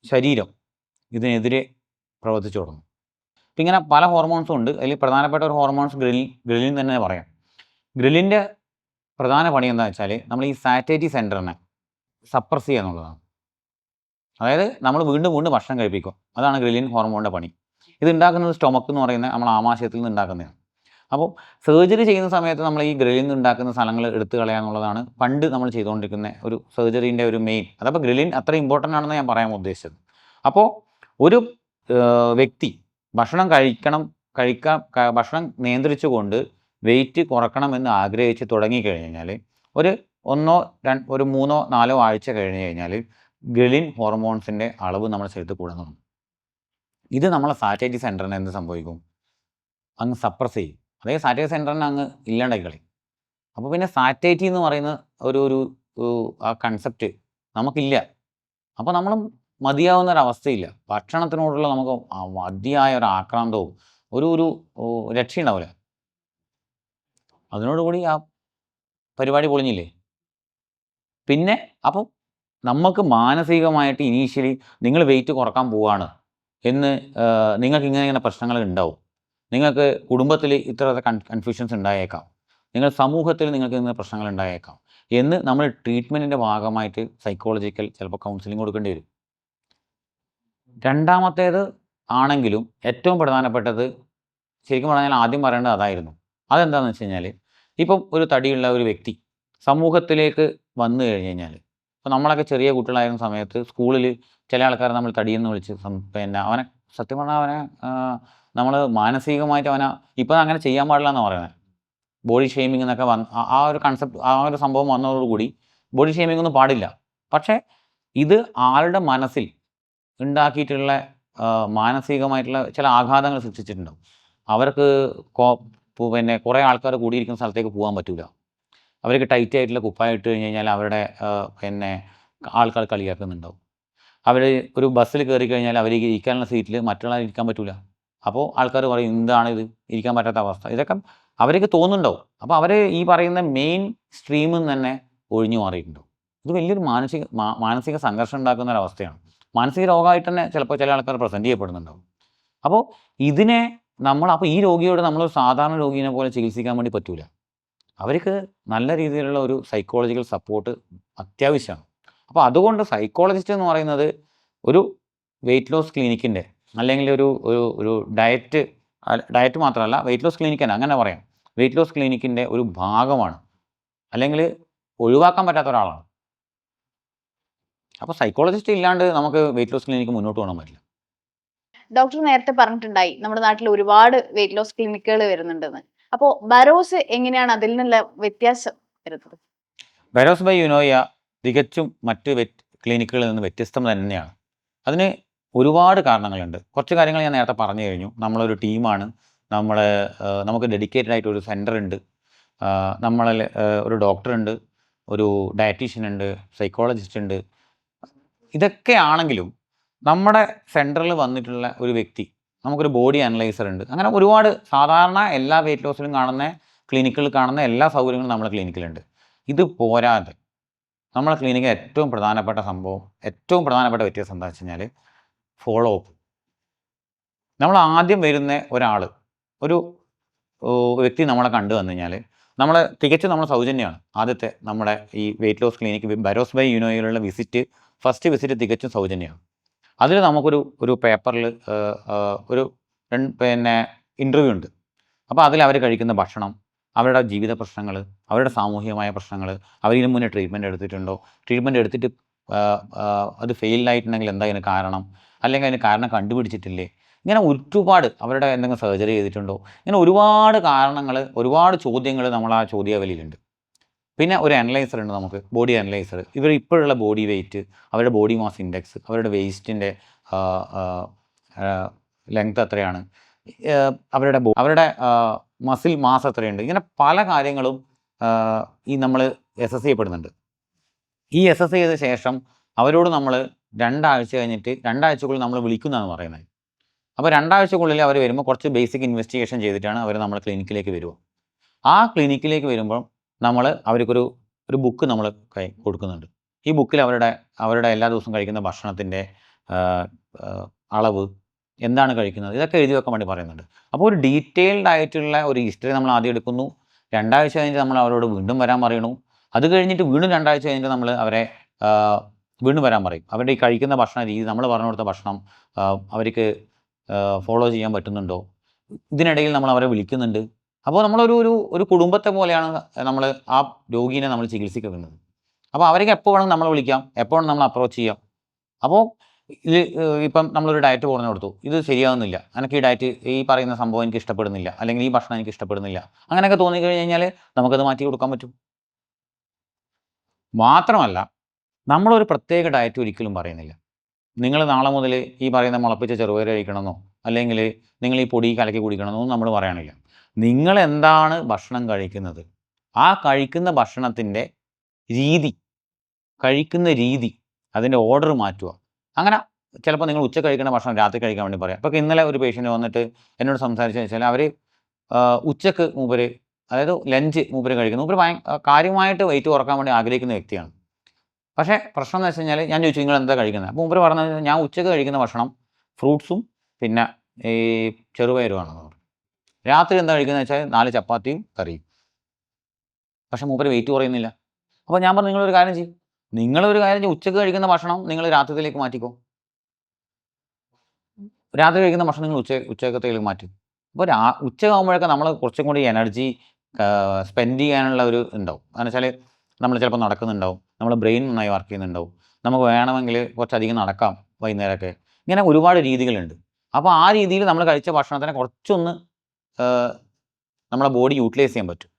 ശരീരം ഇതിനെതിരെ പ്രവർത്തിച്ചു തുടങ്ങും. അപ്പം ഇങ്ങനെ പല ഹോർമോൺസും ഉണ്ട്. അതിൽ പ്രധാനപ്പെട്ട ഒരു ഹോർമോൺസ് ഗ്രിലിൻ തന്നെ പറയാം. ഗ്രിലിൻ്റെ പ്രധാന പണി എന്താണെന്ന് വെച്ചാൽ നമ്മൾ ഈ സാറ്റൈറ്റി സെൻറ്ററിനെ സപ്രസ് ചെയ്യുക എന്നുള്ളതാണ്. അതായത് നമ്മൾ വീണ്ടും വീണ്ടും ഭക്ഷണം കഴിപ്പിക്കും. അതാണ് ഗ്രിലിൻ ഹോർമോണിൻ്റെ പണി. ഇത് ഉണ്ടാക്കുന്നത് സ്റ്റൊമക്ക് എന്ന് പറയുന്ന നമ്മൾ ആമാശയത്തിൽ നിന്ന് ഉണ്ടാക്കുന്നതാണ്. അപ്പോൾ സർജറി ചെയ്യുന്ന സമയത്ത് നമ്മൾ ഈ ഗ്രിലിൻ നിന്ന് ഉണ്ടാക്കുന്ന സ്ഥലങ്ങൾ എടുത്തു കളയുക എന്നുള്ളതാണ് പണ്ട് നമ്മൾ ചെയ്തുകൊണ്ടിരിക്കുന്ന ഒരു സർജറീൻ്റെ ഒരു മെയിൻ. അതപ്പോൾ ഗ്രിലിൻ അത്ര ഇമ്പോർട്ടൻ്റ് ആണെന്ന് ഞാൻ പറയാൻ ഉദ്ദേശിച്ചത്. അപ്പോൾ ഒരു വ്യക്തി ഭക്ഷണം ഭക്ഷണം നിയന്ത്രിച്ചുകൊണ്ട് വെയിറ്റ് കുറക്കണമെന്ന് ആഗ്രഹിച്ച് തുടങ്ങിക്കഴിഞ്ഞാൽ ഒരു 3-4 ആഴ്ച കഴിഞ്ഞ് കഴിഞ്ഞാൽ ഗ്രിലിൻ ഹോർമോൺസിൻ്റെ അളവ് നമ്മുടെ ശരീരത്തിൽ കൂടുന്നുണ്ട്. ഇത് നമ്മളെ സാറ്റൈറ്റി സെൻറ്ററിന് എന്ത് സംഭവിക്കും, അങ്ങ് സപ്രസ് ചെയ്യും. അതായത് സാറ്റൈറ്റി സെൻറ്ററിനെ അങ്ങ് ഇല്ലാണ്ടാക്കി കളയും. അപ്പോൾ പിന്നെ സാറ്റൈറ്റി എന്ന് പറയുന്ന ഒരു ആ കൺസെപ്റ്റ് നമുക്കില്ല. അപ്പോൾ നമ്മൾ മതിയാവുന്നൊരവസ്ഥയില്ല. ഭക്ഷണത്തിനോടുള്ള നമുക്ക് മതിയായ ഒരു ആക്രാന്തവും ഒരു രക്ഷയുണ്ടാവില്ല. അതിനോടുകൂടി ആ പരിപാടി പൊളിഞ്ഞില്ലേ. പിന്നെ അപ്പോൾ നമുക്ക് മാനസികമായിട്ട് ഇനീഷ്യലി നിങ്ങൾ വെയിറ്റ് കുറക്കാൻ പോവുകയാണ് എന്ന് നിങ്ങൾക്ക് ഇങ്ങനെ പ്രശ്നങ്ങൾ ഉണ്ടാവും. നിങ്ങൾക്ക് കുടുംബത്തിൽ ഇത്ര കൺഫ്യൂഷൻസ് ഉണ്ടായേക്കാം, നിങ്ങൾ സമൂഹത്തിൽ നിങ്ങൾക്ക് ഇങ്ങനെ പ്രശ്നങ്ങൾ ഉണ്ടായേക്കാം എന്ന് നമ്മൾ ട്രീറ്റ്മെൻറ്റിൻ്റെ ഭാഗമായിട്ട് സൈക്കോളജിക്കൽ ചിലപ്പോൾ കൗൺസിലിംഗ് കൊടുക്കേണ്ടി വരും. രണ്ടാമത്തേത് ആണെങ്കിലും ഏറ്റവും പ്രധാനപ്പെട്ടത് ശരിക്കും പറഞ്ഞാൽ ആദ്യം പറയേണ്ടത് അതായിരുന്നു. അതെന്താണെന്ന് വെച്ച് കഴിഞ്ഞാൽ, ഇപ്പം ഒരു തടിയുള്ള ഒരു വ്യക്തി സമൂഹത്തിലേക്ക് വന്നു കഴിഞ്ഞ് കഴിഞ്ഞാൽ, ഇപ്പോൾ നമ്മളൊക്കെ ചെറിയ കുട്ടികളായിരുന്ന സമയത്ത് സ്കൂളിൽ ചില ആൾക്കാരെ നമ്മൾ തടിയെന്ന് വിളിച്ച് പിന്നെ അവനെ സത്യം പറഞ്ഞാൽ അവനെ നമ്മൾ മാനസികമായിട്ട് അവനെ ഇപ്പം അങ്ങനെ ചെയ്യാൻ പാടില്ല എന്നാണ് പറയുന്നത്. ബോഡി ഷെയ്മിങ് എന്നൊക്കെ ആ ഒരു കൺസെപ്റ്റ്, ആ ഒരു സംഭവം വന്നതോടുകൂടി ബോഡി ഷെയ്മിങ് ഒന്നും പാടില്ല. പക്ഷേ ഇത് ആളുടെ മനസ്സിൽ ഉണ്ടാക്കിയിട്ടുള്ള മാനസികമായിട്ടുള്ള ചില ആഘാതങ്ങൾ സൃഷ്ടിച്ചിട്ടുണ്ടാവും. അവർക്ക് പിന്നെ കുറേ ആൾക്കാർ കൂടിയിരിക്കുന്ന സ്ഥലത്തേക്ക് പോകാൻ പറ്റില്ല. അവർക്ക് ടൈറ്റ് ആയിട്ടുള്ള കുപ്പായം ഇട്ട് കഴിഞ്ഞ് കഴിഞ്ഞാൽ അവരുടെ പിന്നെ ആൾക്കാർ കളിയാക്കുന്നുണ്ടാവും. അവർ ഒരു ബസ്സിൽ കയറി കഴിഞ്ഞാൽ അവർ ഇരിക്കാനുള്ള സീറ്റിൽ മറ്റുള്ളവർ ഇരിക്കാൻ പറ്റില്ല. അപ്പോൾ ആൾക്കാർ പറയും എന്താണിത്, ഇരിക്കാൻ പറ്റാത്ത അവസ്ഥ. ഇതൊക്കെ അവർക്ക് തോന്നുന്നുണ്ടാവും. അപ്പോൾ അവർ ഈ പറയുന്ന മെയിൻ സ്ട്രീമിൽ നിന്ന് തന്നെ ഒഴിഞ്ഞു മാറിയിട്ടുണ്ടാവും. ഇത് വലിയൊരു മാനസിക സംഘർഷം ഉണ്ടാക്കുന്ന ഒരവസ്ഥയാണ്. മാനസിക രോഗമായിട്ട് തന്നെ ചിലപ്പോൾ ചില ആൾക്കാർ പ്രസൻറ്റ് ചെയ്യപ്പെടുന്നുണ്ടാവും. അപ്പോൾ ഇതിനെ അപ്പോൾ ഈ രോഗിയോട് നമ്മളൊരു സാധാരണ രോഗീനെ പോലെ ചികിത്സിക്കാൻ വേണ്ടി പറ്റില്ല. അവർക്ക് നല്ല രീതിയിലുള്ള ഒരു സൈക്കോളജിക്കൽ സപ്പോർട്ട് അത്യാവശ്യമാണ്. അപ്പോൾ അതുകൊണ്ട് സൈക്കോളജിസ്റ്റ് എന്ന് പറയുന്നത് ഒരു വെയിറ്റ് ലോസ് ക്ലിനിക്കിൻ്റെ അല്ലെങ്കിൽ ഒരു ഡയറ്റ് മാത്രമല്ല, വെയിറ്റ് ലോസ് ക്ലിനിക്ക് തന്നെ അങ്ങനെ പറയാം, വെയിറ്റ് ലോസ് ക്ലിനിക്കിൻ്റെ ഒരു ഭാഗമാണ്, അല്ലെങ്കിൽ ഒഴിവാക്കാൻ പറ്റാത്ത ഒരാളാണ്. അപ്പോൾ സൈക്കോളജിസ്റ്റ് ഇല്ലാണ്ട് നമുക്ക് വെയിറ്റ് ലോസ് ക്ലിനിക്ക് മുന്നോട്ട് പോകാൻ പറ്റില്ല. ഡോക്ടർ നേരത്തെ പറഞ്ഞിട്ടുണ്ടായി നമ്മുടെ നാട്ടിൽ ഒരുപാട് വെയിറ്റ് ലോസ് ക്ലിനിക്കുകൾ വരുന്നുണ്ടെന്ന്. അപ്പോൾ ബരോസ് എങ്ങനെയാണ് അതിൽ നിന്നുള്ള വ്യത്യാസം വരുന്നത്? ബരോസ് ബൈ യുനോയ തികച്ചും മറ്റ് ക്ലിനിക്കുകളിൽ നിന്ന് വ്യത്യസ്തം തന്നെയാണ്. അതിന് ഒരുപാട് കാരണങ്ങളുണ്ട്. കുറച്ച് കാര്യങ്ങൾ ഞാൻ നേരത്തെ പറഞ്ഞു കഴിഞ്ഞു. നമ്മളൊരു ടീമാണ്, നമുക്ക് ഡെഡിക്കേറ്റഡ് ആയിട്ട് ഒരു സെൻറ്റർ ഉണ്ട്, നമ്മളിൽ ഒരു ഡോക്ടറുണ്ട്, ഒരു ഡയറ്റീഷ്യൻ ഉണ്ട്, സൈക്കോളജിസ്റ്റ് ഉണ്ട്. ഇതൊക്കെ ആണെങ്കിലും നമ്മുടെ സെൻറ്ററിൽ വന്നിട്ടുള്ള ഒരു വ്യക്തി, നമുക്കൊരു ബോഡി അനലൈസർ ഉണ്ട്, അങ്ങനെ ഒരുപാട് സാധാരണ എല്ലാ വെയിറ്റ് ലോസിലും ക്ലിനിക്കുകളിൽ കാണുന്ന എല്ലാ സൗകര്യങ്ങളും നമ്മുടെ ക്ലിനിക്കിലുണ്ട്. ഇത് പോരാതെ നമ്മുടെ ക്ലിനിക്കിൽ ഏറ്റവും പ്രധാനപ്പെട്ട വ്യത്യാസം എന്താ വെച്ച് കഴിഞ്ഞാൽ ഫോളോ അപ്പ്. നമ്മൾ ആദ്യം വരുന്ന ഒരു വ്യക്തി നമ്മളെ കണ്ടു വന്നു കഴിഞ്ഞാൽ നമ്മൾ തികച്ചും നമ്മൾ സൗജന്യമാണ്. ആദ്യത്തെ നമ്മുടെ ഈ വെയിറ്റ് ലോസ് ക്ലിനിക്ക് ബരോസ് ബൈ യുനോയിലുള്ള ഫസ്റ്റ് വിസിറ്റ് തികച്ചും സൗജന്യമാണ്. അതിൽ നമുക്കൊരു പേപ്പറിൽ ഒരു പിന്നെ ഇൻ്റർവ്യൂ ഉണ്ട്. അപ്പോൾ അതിൽ അവർ കഴിക്കുന്ന ഭക്ഷണം, അവരുടെ ജീവിത പ്രശ്നങ്ങൾ, അവരുടെ സാമൂഹികമായ പ്രശ്നങ്ങൾ, അവരിതിനു മുന്നേ ട്രീറ്റ്മെൻറ്റ് എടുത്തിട്ടുണ്ടോ, ട്രീറ്റ്മെൻറ്റ് എടുത്തിട്ട് അത് ഫെയിലായിട്ടുണ്ടെങ്കിൽ എന്താ അതിന് കാരണം, അല്ലെങ്കിൽ അതിന് കാരണം കണ്ടുപിടിച്ചിട്ടില്ലേ, ഇങ്ങനെ ഒരുപാട് അവരുടെ എന്തെങ്കിലും സർജറി ചെയ്തിട്ടുണ്ടോ, ഇങ്ങനെ ഒരുപാട് കാരണങ്ങൾ, ഒരുപാട് ചോദ്യങ്ങൾ നമ്മൾ ആ ചോദ്യാവലിയിലുണ്ട്. പിന്നെ ഒരു അനലൈസർ ഉണ്ട് നമുക്ക്, ബോഡി അനലൈസർ. ഇവർ ഇപ്പോഴുള്ള ബോഡി വെയ്റ്റ്, അവരുടെ ബോഡി മാസ് ഇൻഡെക്സ്, അവരുടെ വേസ്റ്റിൻ്റെ ലെങ്ത് എത്രയാണ്, അവരുടെ മസിൽ മാസ് എത്രയുണ്ട്, ഇങ്ങനെ പല കാര്യങ്ങളും ഈ നമ്മൾ അസസ് ചെയ്യപ്പെടുന്നുണ്ട്. ഈ അസസ് ചെയ്ത ശേഷം അവരോട് നമ്മൾ 2 ആഴ്ച കഴിഞ്ഞിട്ട് 2 ആഴ്ചക്കുള്ളിൽ നമ്മൾ വിളിക്കുന്നതാണ് പറയുന്നത്. അപ്പോൾ 2 ആഴ്ചക്കുള്ളിൽ അവർ വരുമ്പോൾ കുറച്ച് ബേസിക് ഇൻവെസ്റ്റിഗേഷൻ ചെയ്തിട്ടാണ് അവർ നമ്മുടെ ക്ലിനിക്കിലേക്ക് വരിക. ആ ക്ലിനിക്കിലേക്ക് വരുമ്പോൾ നമ്മൾ അവർക്കൊരു ബുക്ക് നമ്മൾ കൊടുക്കുന്നുണ്ട്. ഈ ബുക്കിൽ അവരുടെ എല്ലാ ദിവസവും കഴിക്കുന്ന ഭക്ഷണത്തിൻ്റെ അളവ്, എന്താണ് കഴിക്കുന്നത്, ഇതൊക്കെ എഴുതി വെക്കാൻ വേണ്ടി പറയുന്നുണ്ട്. അപ്പോൾ ഒരു ഡീറ്റെയിൽഡ് ആയിട്ടുള്ള ഒരു ഹിസ്റ്ററി നമ്മൾ ആദ്യം എടുക്കുന്നു. 2 ആഴ്ച കഴിഞ്ഞിട്ട് നമ്മൾ അവരോട് വീണ്ടും വരാൻ പറയണു. അത് കഴിഞ്ഞിട്ട് വീണ്ടും 2 ആഴ്ച കഴിഞ്ഞിട്ട് നമ്മൾ അവരെ വീണ്ടും വരാൻ പറയും. അവരുടെ ഈ കഴിക്കുന്ന ഭക്ഷണ രീതി, നമ്മൾ പറഞ്ഞു കൊടുത്ത ഭക്ഷണം അവർക്ക് ഫോളോ ചെയ്യാൻ പറ്റുന്നുണ്ടോ, ഇതിനിടയിൽ നമ്മൾ അവരെ വിളിക്കുന്നുണ്ട്. അപ്പോൾ നമ്മളൊരു കുടുംബത്തെ പോലെയാണ് നമ്മൾ ആ രോഗീനെ നമ്മൾ ചികിത്സിക്കുന്നത്. അപ്പോൾ അവർക്ക് എപ്പോൾ വേണമെങ്കിൽ നമ്മൾ വിളിക്കാം, എപ്പോൾ വേണമെങ്കിൽ നമ്മൾ അപ്രോച്ച് ചെയ്യാം. അപ്പോൾ ഇപ്പം നമ്മളൊരു ഡയറ്റ് പറഞ്ഞു കൊടുത്തു, ഇത് ശരിയാവുന്നില്ല, എനിക്ക് ഈ ഡയറ്റ്, ഈ പറയുന്ന സംഭവം എനിക്ക് ഇഷ്ടപ്പെടുന്നില്ല, അല്ലെങ്കിൽ ഈ ഭക്ഷണം എനിക്ക് ഇഷ്ടപ്പെടുന്നില്ല, അങ്ങനെയൊക്കെ തോന്നിക്കഴിഞ്ഞ് കഴിഞ്ഞാൽ നമുക്കത് മാറ്റി കൊടുക്കാൻ പറ്റും. മാത്രമല്ല, നമ്മളൊരു പ്രത്യേക ഡയറ്റ് ഒരിക്കലും പറയുന്നില്ല. നിങ്ങൾ നാളെ മുതൽ ഈ പറയുന്ന മുളപ്പിച്ച ചെറുപയർ കഴിക്കണമെന്നോ, അല്ലെങ്കിൽ നിങ്ങൾ ഈ പൊടി കലക്കി കുടിക്കണമെന്നോ നമ്മൾ പറയണില്ല. നിങ്ങൾ എന്താണ് ഭക്ഷണം കഴിക്കുന്നത്, ആ കഴിക്കുന്ന ഭക്ഷണത്തിൻ്റെ രീതി, അതിൻ്റെ ഓർഡർ മാറ്റുക. അങ്ങനെ ചിലപ്പോൾ നിങ്ങൾ ഉച്ച കഴിക്കുന്ന ഭക്ഷണം രാത്രി കഴിക്കാൻ വേണ്ടി പറയാം. അപ്പോൾ ഇന്നലെ ഒരു പേഷ്യൻ്റ് വന്നിട്ട് എന്നോട് സംസാരിച്ചു വെച്ചാൽ അവർ ഉച്ചക്ക് മൂപ്പര്, അതായത് ലഞ്ച് മൂപ്പര് കഴിക്കുന്നു. മൂപ്പര് കാര്യമായിട്ട് വെയിറ്റ് കുറക്കാൻ വേണ്ടി ആഗ്രഹിക്കുന്ന വ്യക്തിയാണ്. പക്ഷേ പ്രശ്നം എന്ന് വെച്ച് കഴിഞ്ഞാൽ ഞാൻ ചോദിച്ചു നിങ്ങൾ എന്താ കഴിക്കുന്നത്, അപ്പോൾ മൂപ്പര് പറഞ്ഞത് ഞാൻ ഉച്ചക്ക് കഴിക്കുന്ന ഭക്ഷണം ഫ്രൂട്ട്സും പിന്നെ ഈ ചെറുപയറുമാണെന്ന് പറഞ്ഞു. രാത്രി എന്താ കഴിക്കുന്നത് വെച്ചാൽ 4 ചപ്പാത്തിയും കറിയും. പക്ഷേ മൂപ്പര് വെയിറ്റ് കുറയുന്നില്ല. അപ്പോൾ ഞാൻ പറഞ്ഞു നിങ്ങളൊരു കാര്യം ചെയ്യും, ഉച്ചക്ക് കഴിക്കുന്ന ഭക്ഷണം നിങ്ങൾ രാത്രിയിലേക്ക് മാറ്റിക്കോ. രാത്രി കഴിക്കുന്ന ഭക്ഷണം നിങ്ങൾ ഉച്ചക്കത്തേക്ക് മാറ്റും. അപ്പോൾ ഉച്ചയാകുമ്പോഴൊക്കെ നമ്മൾ കുറച്ചും കൂടി എനർജി സ്പെൻഡ് ചെയ്യാനുള്ള ഒരു ഉണ്ടാവും. കാരണം വെച്ചാൽ നമ്മൾ ചിലപ്പോൾ നടക്കുന്നുണ്ടാവും, നമ്മൾ ബ്രെയിൻ നന്നായി വർക്ക് ചെയ്യുന്നുണ്ടാവും, നമുക്ക് വേണമെങ്കിൽ കുറച്ചധികം നടക്കാം വൈകുന്നേരമൊക്കെ. ഇങ്ങനെ ഒരുപാട് രീതികളുണ്ട്. അപ്പോൾ ആ രീതിയിൽ നമ്മൾ കഴിച്ച ഭക്ഷണത്തിനെ കുറച്ചൊന്ന് നമ്മളെ ബോഡി യൂട്ടിലൈസ് ചെയ്യാൻ പറ്റും.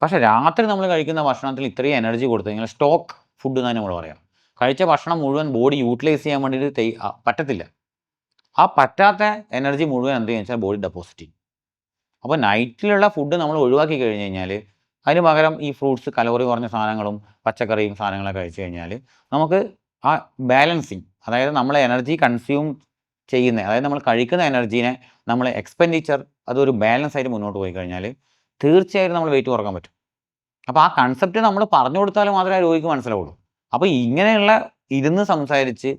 പക്ഷേ രാത്രി നമ്മൾ കഴിക്കുന്ന ഭക്ഷണത്തിൽ ഇത്രയും എനർജി കൊടുത്തു കഴിഞ്ഞാൽ സ്റ്റോക്ക് ഫുഡ് എന്നാണ് നമ്മൾ പറയാം. കഴിച്ച ഭക്ഷണം മുഴുവൻ ബോഡി യൂട്ടിലൈസ് ചെയ്യാൻ വേണ്ടിയിട്ട് പറ്റത്തില്ല. ആ പറ്റാത്ത എനർജി മുഴുവൻ എന്ത് ചെയ്യുക വെച്ചാൽ ബോഡി ഡെപ്പോസിറ്റ് ചെയ്യും. അപ്പോൾ നൈറ്റിലുള്ള ഫുഡ് നമ്മൾ ഒഴിവാക്കി കഴിഞ്ഞ് കഴിഞ്ഞാൽ അതിന് പകരം ഈ ഫ്രൂട്ട്സ്, കലോറി കുറഞ്ഞ സാധനങ്ങളും പച്ചക്കറിയും സാധനങ്ങളൊക്കെ കഴിച്ച് കഴിഞ്ഞാൽ നമുക്ക് ആ ബാലൻസിങ്, അതായത് നമ്മൾ എനർജി കൺസ്യൂം ചെയ്യുന്ന, അതായത് നമ്മൾ കഴിക്കുന്ന എനർജീനെ നമ്മൾ എക്സ്പെൻഡിച്ചർ അതൊരു ബാലൻസ് ആയിട്ട് മുന്നോട്ട് പോയി കഴിഞ്ഞാൽ തീർച്ചയായിട്ടും നമ്മൾ വെയിറ്റ് കുറക്കാൻ പറ്റും. അപ്പോൾ ആ കൺസെപ്റ്റ് നമ്മൾ പറഞ്ഞു കൊടുത്താൽ മാത്രമേ ആ രോഗിക്ക് മനസ്സിലാവുള്ളൂ. അപ്പോൾ ഇങ്ങനെയുള്ള ഇരുന്ന് സംസാരിച്ച്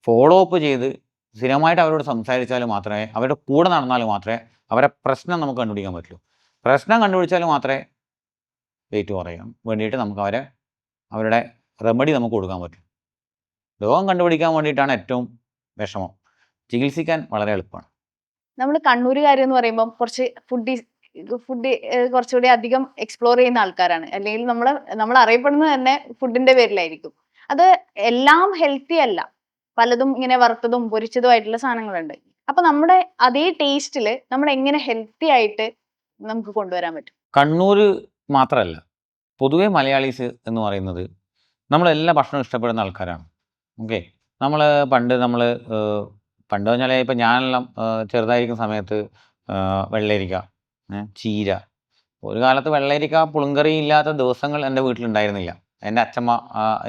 ഫോളോ അപ്പ് ചെയ്ത് സ്ഥിരമായിട്ട് അവരോട് സംസാരിച്ചാൽ മാത്രമേ, അവരുടെ കൂടെ നടന്നാൽ മാത്രമേ അവരെ പ്രശ്നം നമുക്ക് കണ്ടുപിടിക്കാൻ പറ്റുള്ളൂ. പ്രശ്നം കണ്ടുപിടിച്ചാൽ മാത്രമേ വെയിറ്റ് കുറയാൻ വേണ്ടിയിട്ട് നമുക്ക് അവരുടെ റെമഡി നമുക്ക് കൊടുക്കാൻ പറ്റും. രോഗം കണ്ടുപിടിക്കാൻ വേണ്ടിയിട്ടാണ് ഏറ്റവും വിഷമം, ചികിത്സിക്കാൻ വളരെ എളുപ്പമാണ്. നമ്മൾ കണ്ണൂരുകാർ എന്ന് പറയുമ്പോൾ കുറച്ച് ഫുഡ് കുറച്ചുകൂടി അധികം എക്സ്പ്ലോർ ചെയ്യുന്ന ആൾക്കാരാണ്. അല്ലെങ്കിൽ നമ്മൾ അറിയപ്പെടുന്നത് തന്നെ ഫുഡിന്റെ പേരിലായിരിക്കും. അത് എല്ലാം ഹെൽത്തി അല്ല, പലതും ഇങ്ങനെ വറുത്തതും പൊരിച്ചതും ആയിട്ടുള്ള സാധനങ്ങളുണ്ട്. അപ്പൊ നമ്മുടെ അതേ ടേസ്റ്റിൽ നമ്മൾ എങ്ങനെ ഹെൽത്തി ആയിട്ട് നമുക്ക് കൊണ്ടുവരാൻ പറ്റും? കണ്ണൂർ മാത്രമല്ല, പൊതുവെ മലയാളീസ് എന്ന് പറയുന്നത് നമ്മളെല്ലാ ഭക്ഷണവും ഇഷ്ടപ്പെടുന്ന ആൾക്കാരാണ്. ഓക്കെ, പണ്ട് പറഞ്ഞാൽ ഇപ്പം ഞാനെല്ലാം ചെറുതായിരിക്കുന്ന സമയത്ത് വെള്ളരിക്ക, ചീര, ഒരു കാലത്ത് വെള്ളരിക്ക പുളിങ്കറി ഇല്ലാത്ത ദിവസങ്ങൾ എൻ്റെ വീട്ടിലുണ്ടായിരുന്നില്ല. എൻ്റെ അച്ഛമ്മ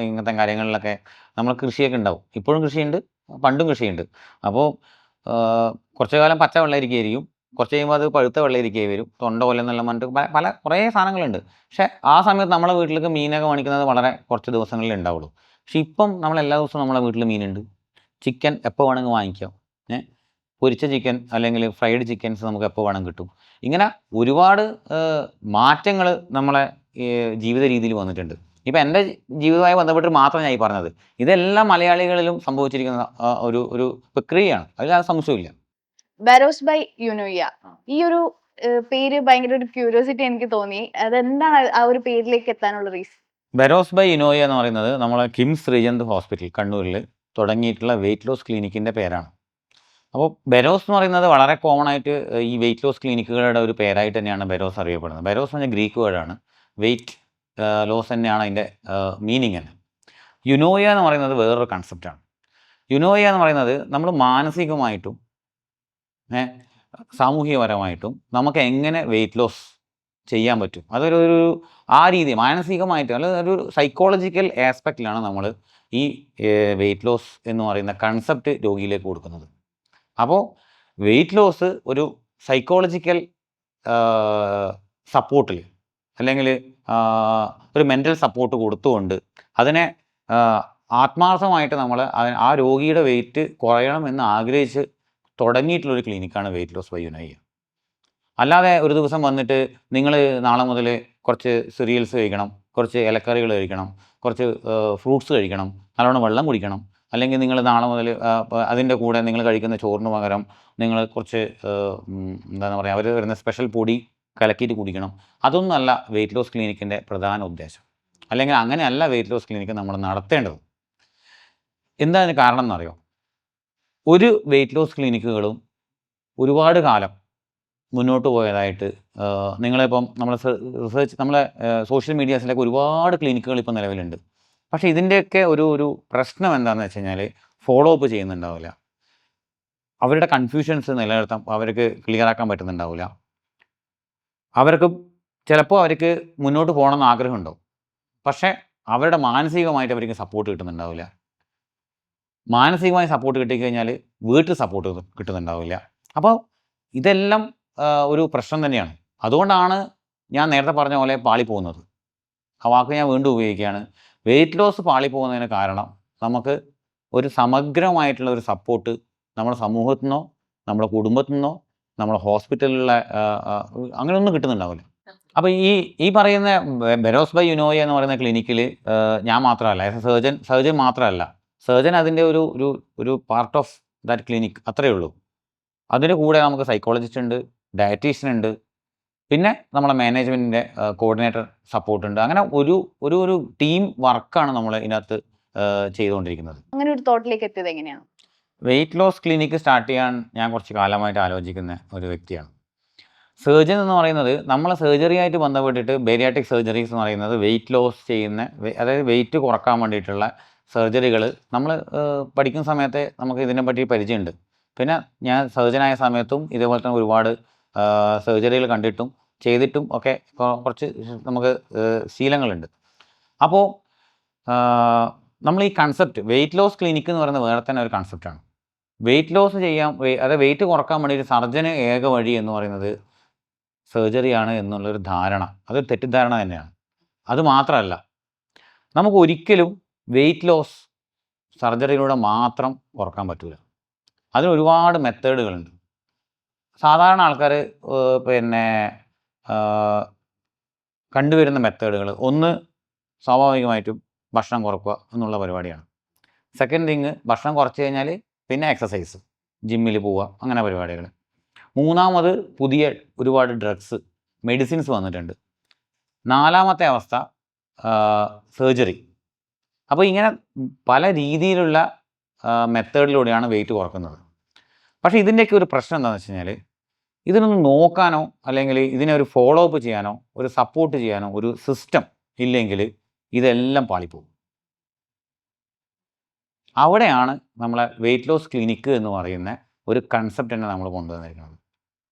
ഇങ്ങനത്തെ കാര്യങ്ങളിലൊക്കെ നമ്മൾ കൃഷിയൊക്കെ ഉണ്ടാവും. ഇപ്പോഴും കൃഷിയുണ്ട്, പണ്ടും കൃഷിയുണ്ട്. അപ്പോൾ കുറച്ച് കാലം പച്ച വെള്ളരിക്കയായിരിക്കും, കുറച്ച് കഴിയുമ്പോൾ അത് പഴുത്ത വെള്ളരിക്കയായി വരും, തൊണ്ട പോലെ എന്നെല്ലാം പറഞ്ഞിട്ട് കുറേ സാധനങ്ങളുണ്ട്. പക്ഷേ ആ സമയത്ത് നമ്മളെ വീട്ടിലേക്ക് മീനൊക്കെ മേടിക്കുന്നത് വളരെ കുറച്ച് ദിവസങ്ങളിലേ ഉണ്ടാവുള്ളൂ. പക്ഷെ ഇപ്പം എല്ലാ ദിവസവും നമ്മളെ വീട്ടിൽ മീനുണ്ട്, ചിക്കൻ എപ്പോൾ വേണമെങ്കിൽ വാങ്ങിക്കാം, പൊരിച്ച ചിക്കൻ അല്ലെങ്കിൽ ഫ്രൈഡ് ചിക്കൻസ് നമുക്ക് എപ്പോൾ വേണം കിട്ടും. ഇങ്ങനെ ഒരുപാട് മാറ്റങ്ങൾ നമ്മളെ ജീവിത രീതിയിൽ വന്നിട്ടുണ്ട്. ഇപ്പം എൻ്റെ ജീവിതവുമായി ബന്ധപ്പെട്ട് മാത്രം ഞാൻ ഈ പറഞ്ഞത്. ഇതെല്ലാം മലയാളികളിലും സംഭവിച്ചിരിക്കുന്ന ഒരു ഒരു പ്രക്രിയയാണ്. അതിൽ ആ സംശയമില്ല. ബരോസ് ബൈ യുനോയ, ഈ ഒരു പേര് ഭയങ്കര ഒരു ക്യൂരിയോസിറ്റി എനിക്ക് തോന്നി. അതെന്താണ് ആ ഒരു പേരിലേക്ക് എത്താനുള്ള റീസൺ? ബരോസ് ബൈ ഇനോയ എന്ന് പറയുന്നത് നമ്മളെ കിംസ് ശ്രീചന്ദ് ഹോസ്പിറ്റൽ കണ്ണൂരിൽ തുടങ്ങിയിട്ടുള്ള വെയിറ്റ് ലോസ് ക്ലിനിക്കിൻ്റെ പേരാണ്. അപ്പോൾ ബെരോസ് എന്ന് പറയുന്നത് വളരെ കോമൺ ആയിട്ട് ഈ വെയിറ്റ് ലോസ് ക്ലിനിക്കുകളുടെ ഒരു പേരായിട്ട് തന്നെയാണ് ബെരോസ് അറിയപ്പെടുന്നത്. ബെരോസ് എന്ന് പറഞ്ഞാൽ ഗ്രീക്ക് വേർഡാണ്. വെയിറ്റ് ലോസ് തന്നെയാണ് അതിൻ്റെ മീനിങ് തന്നെ. യുനോയ എന്ന് പറയുന്നത് വേറൊരു കൺസെപ്റ്റാണ്. യുനോയ എന്ന് പറയുന്നത് നമ്മൾ മാനസികമായിട്ടും സാമൂഹികപരമായിട്ടും നമുക്ക് എങ്ങനെ വെയിറ്റ് ലോസ് ചെയ്യാൻ പറ്റും, അതൊരു ആ രീതി മാനസികമായിട്ട് അല്ല ഒരു സൈക്കോളജിക്കൽ ആസ്പെക്റ്റിലാണ് നമ്മൾ ഈ വെയിറ്റ് ലോസ് എന്ന് പറയുന്ന കൺസെപ്റ്റ് രോഗിയിലേക്ക് കൊടുക്കുന്നത്. അപ്പോൾ വെയിറ്റ് ലോസ് ഒരു സൈക്കോളജിക്കൽ സപ്പോർട്ടിൽ അല്ലെങ്കിൽ ഒരു മെൻ്റൽ സപ്പോർട്ട് കൊടുത്തുകൊണ്ട് അതിനെ ആത്മാർത്ഥമായിട്ട് നമ്മൾ ആ രോഗിയുടെ വെയിറ്റ് കുറയണം എന്ന് ആഗ്രഹിച്ച് തുടങ്ങിയിട്ടുള്ളൊരു ക്ലിനിക്കാണ് വെയിറ്റ് ലോസ് ബൈ യുനോയ. അല്ലാതെ ഒരു ദിവസം വന്നിട്ട് നിങ്ങൾ നാളെ മുതൽ കുറച്ച് സിറിയൽസ് കഴിക്കണം, കുറച്ച് ഇലക്കറികൾ കഴിക്കണം, കുറച്ച് ഫ്രൂട്ട്സ് കഴിക്കണം, നല്ലോണം വെള്ളം കുടിക്കണം, അല്ലെങ്കിൽ നിങ്ങൾ നാളെ മുതൽ അതിൻ്റെ കൂടെ നിങ്ങൾ കഴിക്കുന്ന ചോറിന് പകരം നിങ്ങൾ കുറച്ച് എന്താണ് പറയുക അവർ വരുന്ന സ്പെഷ്യൽ പൊടി കലക്കിയിട്ട് കുടിക്കണം. അതൊന്നുമല്ല വെയിറ്റ് ലോസ് ക്ലിനിക്കിൻ്റെ പ്രധാന ഉദ്ദേശം. അല്ലെങ്കിൽ അങ്ങനെയല്ല വെയിറ്റ് ലോസ് ക്ലിനിക്ക് നമ്മൾ നടത്തേണ്ടത്. എന്താ അതിന് കാരണം എന്നറിയോ? ഒരു വെയിറ്റ് ലോസ് ക്ലിനിക്കുകളും ഒരുപാട് കാലം മുന്നോട്ട് പോയതായിട്ട് നിങ്ങളിപ്പം നമ്മൾ റിസർച്ച് നമ്മളെ സോഷ്യൽ മീഡിയാസിലൊക്കെ ഒരുപാട് ക്ലിനിക്കുകൾ ഇപ്പോൾ നിലവിലുണ്ട്. പക്ഷേ ഇതിൻ്റെയൊക്കെ ഒരു പ്രശ്നം എന്താണെന്ന് വെച്ച് കഴിഞ്ഞാൽ ഫോളോ അപ്പ് ചെയ്യുന്നുണ്ടാവില്ല. അവരുടെ കൺഫ്യൂഷൻസ് നിലനിർത്താൻ അവർക്ക് ക്ലിയർ ആക്കാൻ പറ്റുന്നുണ്ടാവില്ല. അവർക്ക് ചിലപ്പോൾ അവർക്ക് മുന്നോട്ട് പോകണമെന്ന് ആഗ്രഹമുണ്ടാവും, പക്ഷേ അവരുടെ മാനസികമായിട്ട് അവർക്ക് സപ്പോർട്ട് കിട്ടുന്നുണ്ടാവില്ല. മാനസികമായി സപ്പോർട്ട് കിട്ടിക്കഴിഞ്ഞാൽ വീട്ടിൽ സപ്പോർട്ട് കിട്ടുന്നുണ്ടാവില്ല. അപ്പോൾ ഇതെല്ലാം ഒരു പ്രശ്നം തന്നെയാണ്. അതുകൊണ്ടാണ് ഞാൻ നേരത്തെ പറഞ്ഞ പോലെ പാളിപ്പോകുന്നത്. ആ വാക്ക് ഞാൻ വീണ്ടും ഉപയോഗിക്കുകയാണ്. വെയിറ്റ് ലോസ് പാളിപ്പോകുന്നതിന് കാരണം നമുക്ക് ഒരു സമഗ്രമായിട്ടുള്ള ഒരു സപ്പോർട്ട് നമ്മുടെ സമൂഹത്തിൽ നിന്നോ നമ്മുടെ കുടുംബത്തിൽ നിന്നോ നമ്മുടെ ഹോസ്പിറ്റലിലുള്ള അങ്ങനെയൊന്നും കിട്ടുന്നുണ്ടാവില്ല. അപ്പോൾ ഈ പറയുന്ന ബെരോസ് ബൈ യുനോയ എന്ന് പറയുന്ന ക്ലിനിക്കിൽ ഞാൻ മാത്രമല്ല, സർജൻ മാത്രമല്ല, സർജൻ അതിൻ്റെ ഒരു പാർട്ട് ഓഫ് ദാറ്റ് ക്ലിനിക് അത്രയേ ഉള്ളൂ. അതിൻ്റെ കൂടെ നമുക്ക് സൈക്കോളജിസ്റ്റ് ഉണ്ട്, ഡയറ്റീഷ്യൻ ഉണ്ട്, പിന്നെ നമ്മളെ മാനേജ്മെൻറ്റിൻ്റെ കോർഡിനേറ്റർ സപ്പോർട്ടുണ്ട്. അങ്ങനെ ഒരു ടീം വർക്കാണ് നമ്മൾ ഇതിനകത്ത് ചെയ്തുകൊണ്ടിരിക്കുന്നത്. അങ്ങനെ ഒരു തോട്ടിലേക്ക് എത്തിയത് എങ്ങനെയാണ്? വെയിറ്റ് ലോസ് ക്ലിനിക്ക് സ്റ്റാർട്ട് ചെയ്യാൻ ഞാൻ കുറച്ച് കാലമായിട്ട് ആലോചിക്കുന്ന ഒരു വ്യക്തിയാണ്. സർജൻ എന്ന് പറയുന്നത് നമ്മളെ സർജറിയായിട്ട് ബന്ധപ്പെട്ടിട്ട് ബേരിയാട്രിക് സർജറീസ് എന്ന് പറയുന്നത് വെയിറ്റ് ലോസ് ചെയ്യുന്ന അതായത് വെയിറ്റ് കുറക്കാൻ വേണ്ടിയിട്ടുള്ള സർജറികൾ നമ്മൾ പഠിക്കുന്ന സമയത്തെ നമുക്ക് ഇതിനെപ്പറ്റി പരിചയമുണ്ട്. പിന്നെ ഞാൻ സർജനായ സമയത്തും ഇതേപോലെ തന്നെ ഒരുപാട് സർജറികൾ കണ്ടിട്ടും ചെയ്തിട്ടും ഒക്കെ കുറച്ച് നമുക്ക് ശീലങ്ങളുണ്ട്. അപ്പോൾ നമ്മൾ ഈ കൺസെപ്റ്റ് വെയിറ്റ് ലോസ് ക്ലിനിക്ക് എന്ന് പറയുന്നത് വേറെ തന്നെ ഒരു കൺസെപ്റ്റാണ്. വെയിറ്റ് ലോസ് ചെയ്യാൻ അതായത് വെയിറ്റ് കുറക്കാൻ വേണ്ടി ഒരു സർജന് ഏക വഴി എന്ന് പറയുന്നത് സർജറിയാണ് എന്നുള്ളൊരു ധാരണ, അതൊരു തെറ്റിദ്ധാരണ തന്നെയാണ്. അത് മാത്രമല്ല, നമുക്ക് ഒരിക്കലും വെയിറ്റ് ലോസ് സർജറിയിലൂടെ മാത്രം കുറക്കാൻ പറ്റില്ല. അതിന് ഒരുപാട് മെത്തേഡുകളുണ്ട്. സാധാരണ ആൾക്കാർ പിന്നെ കണ്ടുവരുന്ന മെത്തേഡുകൾ ഒന്ന് സ്വാഭാവികമായിട്ടും ഭക്ഷണം കുറക്കുക എന്നുള്ള പരിപാടിയാണ്. സെക്കൻഡ് തിങ് ഭക്ഷണം കുറച്ച് കഴിഞ്ഞാൽ പിന്നെ എക്സസൈസ്, ജിമ്മിൽ പോവുക, അങ്ങനെ പരിപാടികൾ. മൂന്നാമത് പുതിയ ഒരുപാട് ഡ്രഗ്സ് മെഡിസിൻസ് വന്നിട്ടുണ്ട്. നാലാമത്തെ അവസ്ഥ സർജറി. അപ്പോൾ ഇങ്ങനെ പല രീതിയിലുള്ള മെത്തേഡിലൂടെയാണ് വെയിറ്റ് കുറക്കുന്നത്. പക്ഷേ ഇതിൻ്റെയൊക്കെ ഒരു പ്രശ്നം എന്താണെന്ന് വെച്ച് കഴിഞ്ഞാൽ ഇതിനൊന്ന് നോക്കാനോ അല്ലെങ്കിൽ ഇതിനെ ഒരു ഫോളോ അപ്പ് ചെയ്യാനോ ഒരു സപ്പോർട്ട് ചെയ്യാനോ ഒരു സിസ്റ്റം ഇല്ലെങ്കിൽ ഇതെല്ലാം പാളിപ്പോകും. അവിടെയാണ് നമ്മളെ വെയിറ്റ് ലോസ് ക്ലിനിക്ക് എന്ന് പറയുന്ന ഒരു കൺസെപ്റ്റ് തന്നെ നമ്മൾ കൊണ്ടുവന്നിരിക്കുന്നത്.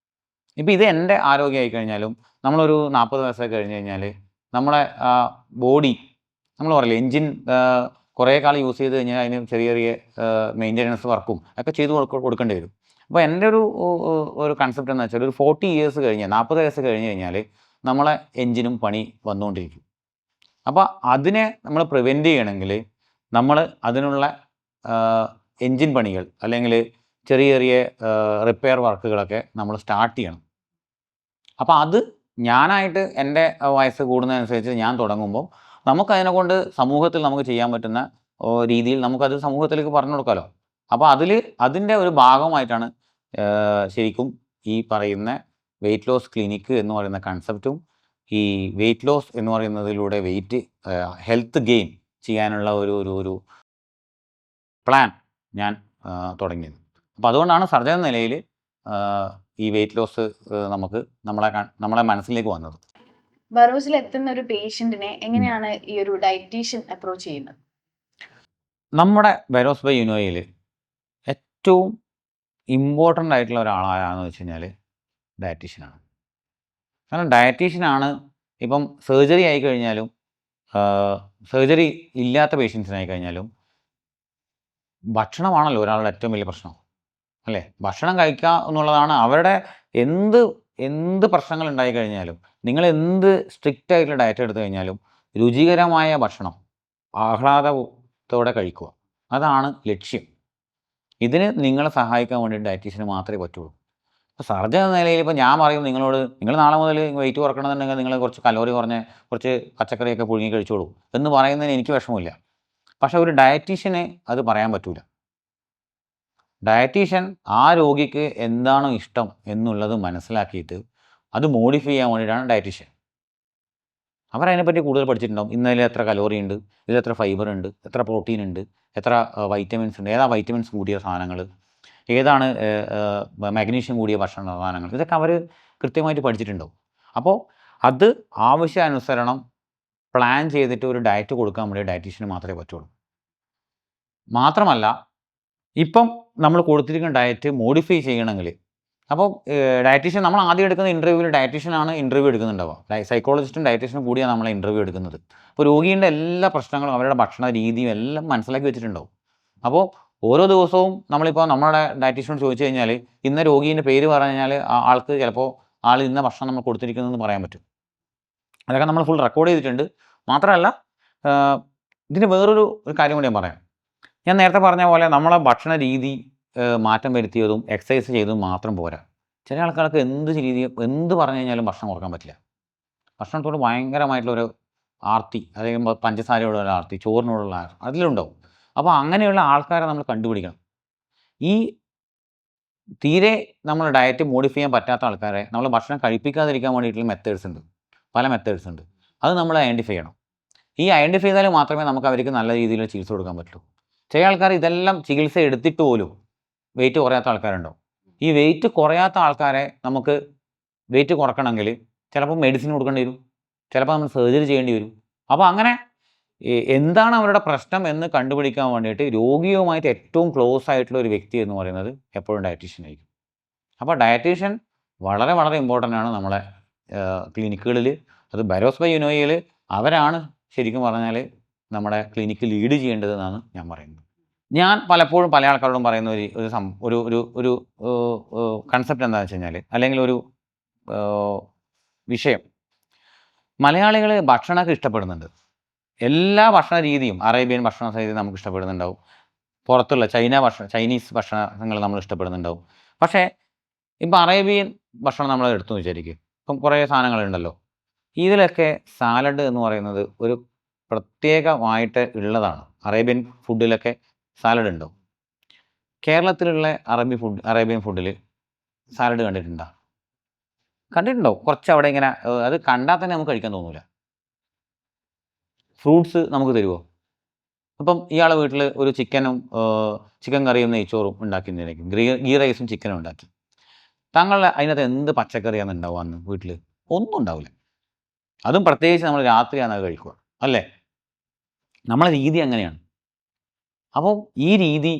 ഇപ്പോൾ ഇത് എൻ്റെ ആരോഗ്യമായി കഴിഞ്ഞാലും നമ്മളൊരു 40 വയസ്സൊക്കെ കഴിഞ്ഞ് കഴിഞ്ഞാൽ നമ്മളെ ബോഡി നമ്മൾ പറയില്ലേ എൻജിൻ കുറേ കാലം യൂസ് ചെയ്ത് കഴിഞ്ഞാൽ അതിന് ചെറിയ ചെറിയ മെയിൻ്റെനൻസ് വർക്കും ഒക്കെ ചെയ്ത് കൊടുക്കേണ്ടി വരും. അപ്പോൾ എൻ്റെ ഒരു കൺസെപ്റ്റ് എന്ന് വെച്ചാൽ ഒരു 40 ഇയേഴ്സ് കഴിഞ്ഞ് 40 വയസ്സ് കഴിഞ്ഞ് കഴിഞ്ഞാൽ നമ്മളെ എൻജിനും പണി വന്നുകൊണ്ടിരിക്കും. അപ്പോൾ അതിനെ നമ്മൾ പ്രിവെൻറ്റ് ചെയ്യണമെങ്കിൽ നമ്മൾ അതിനുള്ള എൻജിൻ പണികൾ അല്ലെങ്കിൽ ചെറിയ ചെറിയ റിപ്പയർ വർക്കുകളൊക്കെ നമ്മൾ സ്റ്റാർട്ട് ചെയ്യണം. അപ്പോൾ അത് ഞാനായിട്ട് എൻ്റെ വയസ്സ് കൂടുന്നതനുസരിച്ച് ഞാൻ തുടങ്ങുമ്പോൾ നമുക്കതിനെ കൊണ്ട് സമൂഹത്തിൽ നമുക്ക് ചെയ്യാൻ പറ്റുന്ന രീതിയിൽ നമുക്കത് സമൂഹത്തിലേക്ക് പറഞ്ഞു കൊടുക്കാമല്ലോ. അപ്പോൾ അതിൻ്റെ ഒരു ഭാഗമായിട്ടാണ് ശരിക്കും ഈ പറയുന്ന വെയിറ്റ് ലോസ് ക്ലിനിക്ക് എന്ന് പറയുന്ന കൺസെപ്റ്റും ഈ വെയിറ്റ് ലോസ് എന്ന് പറയുന്നതിലൂടെ ഹെൽത്ത് ഗെയിൻ ചെയ്യാനുള്ള ഒരു പ്ലാൻ ഞാൻ തുടങ്ങിയത്. അപ്പോൾ അതുകൊണ്ടാണ് സർജൻ എന്ന നിലയിൽ ഈ വെയിറ്റ് ലോസ് നമ്മളെ മനസ്സിലേക്ക് വന്നത്. ബറോസിൽ എത്തുന്ന ഒരു പേഷ്യന്റിനെ എങ്ങനെയാണ് ഈ ഒരു ഡയറ്റീഷ്യൻ അപ്രോച്ച് ചെയ്യുന്നത്? നമ്മുടെ ബറോസ് ബൈ യുനോയിൽ ഏറ്റവും ഇമ്പോർട്ടൻ്റ് ആയിട്ടുള്ള ഒരാളാരാന്ന് വെച്ച് കഴിഞ്ഞാൽ ഡയറ്റീഷ്യനാണ്. കാരണം ഡയറ്റീഷ്യനാണ് ഇപ്പം സർജറി ആയിക്കഴിഞ്ഞാലും സർജറി ഇല്ലാത്ത പേഷ്യൻസിനായി കഴിഞ്ഞാലും ഭക്ഷണമാണല്ലോ ഒരാളുടെ ഏറ്റവും വലിയ പ്രശ്നം, അല്ലേ? ഭക്ഷണം കഴിക്കുക എന്നുള്ളതാണ് അവരുടെ എന്ത് പ്രശ്നങ്ങൾ ഉണ്ടായിക്കഴിഞ്ഞാലും നിങ്ങൾ എന്ത് സ്ട്രിക്റ്റ് ആയിട്ടുള്ള ഡയറ്റ് എടുത്തു കഴിഞ്ഞാലും രുചികരമായ ഭക്ഷണം ആഹ്ലാദത്തോടെ കഴിക്കുക, അതാണ് ലക്ഷ്യം. ഇതിന് നിങ്ങളെ സഹായിക്കാൻ വേണ്ടി ഡയറ്റീഷ്യന് മാത്രമേ പറ്റുള്ളൂ. ഇപ്പോൾ സർജൻ എന്ന നിലയിൽ ഇപ്പോൾ ഞാൻ പറയും നിങ്ങളോട്, നിങ്ങൾ നാളെ മുതൽ വെയിറ്റ് കുറക്കണമെന്നുണ്ടെങ്കിൽ നിങ്ങൾ കുറച്ച് കലോറി കുറഞ്ഞ് കുറച്ച് പച്ചക്കറിയൊക്കെ പുഴുങ്ങി കഴിച്ചോളൂ എന്ന് പറയുന്നതിന് എനിക്ക് വിഷമമില്ല. പക്ഷേ ഒരു ഡയറ്റീഷ്യന് അത് പറയാൻ പറ്റില്ല. ഡയറ്റീഷ്യൻ ആ രോഗിക്ക് എന്താണോ ഇഷ്ടം എന്നുള്ളത് മനസ്സിലാക്കിയിട്ട് അത് മോഡിഫൈ ചെയ്യാൻ വേണ്ടിയിട്ടാണ് ഡയറ്റീഷ്യൻ. അവരതിനെപ്പറ്റി കൂടുതൽ പഠിച്ചിട്ടുണ്ടാവും. ഇന്നതിൽ എത്ര കലോറി ഉണ്ട്, ഇതിൽ എത്ര ഫൈബർ ഉണ്ട്, എത്ര പ്രോട്ടീൻ ഉണ്ട്, എത്ര വൈറ്റമിൻസ് ഉണ്ട്, ഏതാ വൈറ്റമിൻസ് കൂടിയ സാധനങ്ങൾ, ഏതാണ് മാഗ്നീഷ്യം കൂടിയ ഭക്ഷണ സാധനങ്ങൾ, ഇതൊക്കെ അവർ കൃത്യമായിട്ട് പഠിച്ചിട്ടുണ്ടാവും. അപ്പോൾ അത് ആവശ്യാനുസരണം പ്ലാൻ ചെയ്തിട്ട് ഒരു ഡയറ്റ് കൊടുക്കാൻ വേണ്ടി ഡയറ്റീഷ്യന് മാത്രമേ പറ്റുള്ളൂ. മാത്രമല്ല ഇപ്പം നമ്മൾ കൊടുത്തിരിക്കുന്ന ഡയറ്റ് മോഡിഫൈ ചെയ്യണമെങ്കിൽ, അപ്പോൾ ഡയറ്റീഷ്യൻ നമ്മൾ ആദ്യം എടുക്കുന്ന ഇൻ്റർവ്യൂവിൽ ഡയറ്റീഷ്യനാണ് ഇൻ്റർവ്യൂ എടുക്കുന്നുണ്ടാവുക. സൈക്കോളജിസ്റ്റും ഡയറ്റീഷ്യനും കൂടിയാണ് നമ്മളെ ഇൻ്റർവ്യൂ എടുക്കുന്നത്. അപ്പോൾ രോഗീൻ്റെ എല്ലാ പ്രശ്നങ്ങളും അവരുടെ ഭക്ഷണ രീതിയും എല്ലാം മനസ്സിലാക്കി വെച്ചിട്ടുണ്ടാവും. അപ്പോൾ ഓരോ ദിവസവും നമ്മളിപ്പോൾ നമ്മുടെ ഡയറ്റീഷ്യനോട് ചോദിച്ചു കഴിഞ്ഞാൽ ഇന്ന രോഗീൻ്റെ പേര് പറഞ്ഞു കഴിഞ്ഞാൽ ആൾക്ക് ചിലപ്പോൾ ആൾ ഇന്ന ഭക്ഷണം നമ്മൾ കൊടുത്തിരിക്കുന്നതെന്ന് പറയാൻ പറ്റും. അതൊക്കെ നമ്മൾ ഫുൾ റെക്കോർഡ് ചെയ്തിട്ടുണ്ട്. മാത്രമല്ല ഇതിന് വേറൊരു കാര്യം കൂടി ഞാൻ പറയാം. ഞാൻ നേരത്തെ പറഞ്ഞ പോലെ നമ്മളെ ഭക്ഷണ രീതി മാറ്റം വരുത്തിയതും എക്സസൈസ് ചെയ്തതും മാത്രം പോരാ. ചില ആൾക്കാർക്ക് എന്ത് പറഞ്ഞു കഴിഞ്ഞാലും ഭക്ഷണം കുറക്കാൻ പറ്റില്ല. ഭക്ഷണത്തോട് ഭയങ്കരമായിട്ടുള്ളൊരു ആർത്തി, അതായത് പഞ്ചസാരയോടുള്ള ആർത്തി, ചോറിനോടുള്ള അതിലുണ്ടാവും. അപ്പോൾ അങ്ങനെയുള്ള ആൾക്കാരെ നമ്മൾ കണ്ടുപിടിക്കണം. ഈ തീരെ നമ്മൾ ഡയറ്റ് മോഡിഫൈ ചെയ്യാൻ പറ്റാത്ത ആൾക്കാരെ നമ്മൾ ഭക്ഷണം കഴിപ്പിക്കാതിരിക്കാൻ വേണ്ടിയിട്ടുള്ള പല മെത്തേഡ്സ് ഉണ്ട്. അത് നമ്മൾ ഐഡൻറ്റിഫൈ ചെയ്യണം. ഈ ഐഡൻറ്റിഫൈ ചെയ്താൽ മാത്രമേ നമുക്ക് അവർക്ക് നല്ല രീതിയിൽ ചികിത്സ കൊടുക്കാൻ പറ്റുള്ളൂ. ചില ആൾക്കാർ ഇതെല്ലാം ചികിത്സ എടുത്തിട്ട് പോലും വെയിറ്റ് കുറയാത്ത ആൾക്കാരുണ്ടാവും. ഈ വെയിറ്റ് കുറയാത്ത ആൾക്കാരെ നമുക്ക് വെയിറ്റ് കുറക്കണമെങ്കിൽ ചിലപ്പോൾ മെഡിസിൻ കൊടുക്കേണ്ടി വരും, ചിലപ്പോൾ നമ്മൾ സർജറി ചെയ്യേണ്ടി വരും. അപ്പോൾ അങ്ങനെ എന്താണ് അവരുടെ പ്രശ്നം എന്ന് കണ്ടുപിടിക്കാൻ വേണ്ടിയിട്ട് രോഗിയുമായിട്ട് ഏറ്റവും ക്ലോസ് ആയിട്ടുള്ള ഒരു വ്യക്തി എന്ന് പറയുന്നത് എപ്പോഴും ഡയറ്റീഷ്യൻ ആയിരിക്കും. അപ്പോൾ ഡയറ്റീഷ്യൻ വളരെ വളരെ ഇമ്പോർട്ടൻ്റ് ആണ് നമ്മളെ ക്ലിനിക്കുകളിൽ. അത് ബറോസ് ബൈ യുനോയിൽ അവരാണ് ശരിക്കും പറഞ്ഞാൽ നമ്മുടെ ക്ലിനിക്ക് ലീഡ് ചെയ്യേണ്ടതെന്നാണ് ഞാൻ പറയുന്നത്. ഞാൻ പലപ്പോഴും പല ആൾക്കാരോടും പറയുന്ന ഒരു കൺസെപ്റ്റ് എന്താണെന്ന് വെച്ച് കഴിഞ്ഞാൽ, അല്ലെങ്കിൽ ഒരു വിഷയം, മലയാളികൾ ഭക്ഷണമൊക്കെ ഇഷ്ടപ്പെടുന്നുണ്ട്. എല്ലാ ഭക്ഷണ രീതിയും, അറേബ്യൻ ഭക്ഷണ രീതി നമുക്ക് ഇഷ്ടപ്പെടുന്നുണ്ടാവും, പുറത്തുള്ള ചൈനീസ് ഭക്ഷണങ്ങൾ നമ്മൾ ഇഷ്ടപ്പെടുന്നുണ്ടാവും. പക്ഷേ ഇപ്പം അറേബ്യൻ ഭക്ഷണം നമ്മൾ എടുത്തു വിചാരിക്കും, ഇപ്പം കുറേ സാധനങ്ങളുണ്ടല്ലോ, ഇതിലൊക്കെ സാലഡ് എന്ന് പറയുന്നത് ഒരു പ്രത്യേകമായിട്ട് ഉള്ളതാണ്. അറേബ്യൻ ഫുഡിലൊക്കെ സാലഡ് ഉണ്ടാവും. കേരളത്തിലുള്ള അറേബ്യൻ ഫുഡിൽ സാലഡ് കണ്ടിട്ടുണ്ടാവും. കുറച്ച് അവിടെ ഇങ്ങനെ, അത് കണ്ടാൽ തന്നെ നമുക്ക് കഴിക്കാൻ തോന്നില്ല. ഫ്രൂട്ട്സ് നമുക്ക് തരുമോ? അപ്പം ഇയാളെ വീട്ടിൽ ഒരു ചിക്കൻ കറിയും നെയ്ച്ചോറും ഉണ്ടാക്കിയിരിക്കും, ഗീ റൈസും ചിക്കനും ഉണ്ടാക്കി. താങ്കളുടെ അതിനകത്ത് എന്ത് പച്ചക്കറിയാണ് ഉണ്ടാവുക അന്ന് വീട്ടിൽ? ഒന്നും ഉണ്ടാവില്ല. അതും പ്രത്യേകിച്ച് നമ്മൾ രാത്രിയാണ് അത് കഴിക്കുക, അല്ലേ? നമ്മളെ രീതി അങ്ങനെയാണ്. അപ്പോൾ ഈ രീതി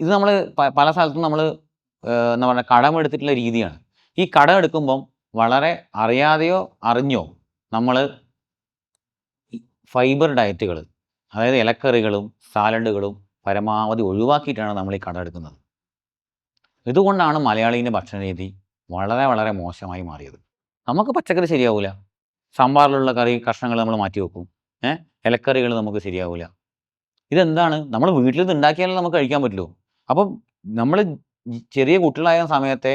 ഇത് നമ്മൾ പല സ്ഥലത്തും നമ്മൾ എന്താ പറയുക, കടമെടുത്തിട്ടുള്ള രീതിയാണ്. ഈ കടം എടുക്കുമ്പം വളരെ അറിയാതെയോ അറിഞ്ഞോ നമ്മൾ ഫൈബർ ഡയറ്റുകൾ, അതായത് ഇലക്കറികളും സാലഡുകളും പരമാവധി ഒഴിവാക്കിയിട്ടാണ് നമ്മൾ ഈ കടം എടുക്കുന്നത്. ഇതുകൊണ്ടാണ് മലയാളീൻ്റെ ഭക്ഷണ രീതി വളരെ വളരെ മോശമായി മാറിയത്. നമുക്ക് പച്ചക്കറി ശരിയാവില്ല, സാമ്പാറിലുള്ള കഷ്ണങ്ങൾ നമ്മൾ മാറ്റി വെക്കും, ഇലക്കറികൾ നമുക്ക് ശരിയാവില്ല. ഇതെന്താണ്? നമ്മൾ വീട്ടിൽ നിന്ന് ഉണ്ടാക്കിയാലും നമുക്ക് കഴിക്കാൻ പറ്റുള്ളൂ. അപ്പം നമ്മൾ ചെറിയ കുട്ടികളായ സമയത്തെ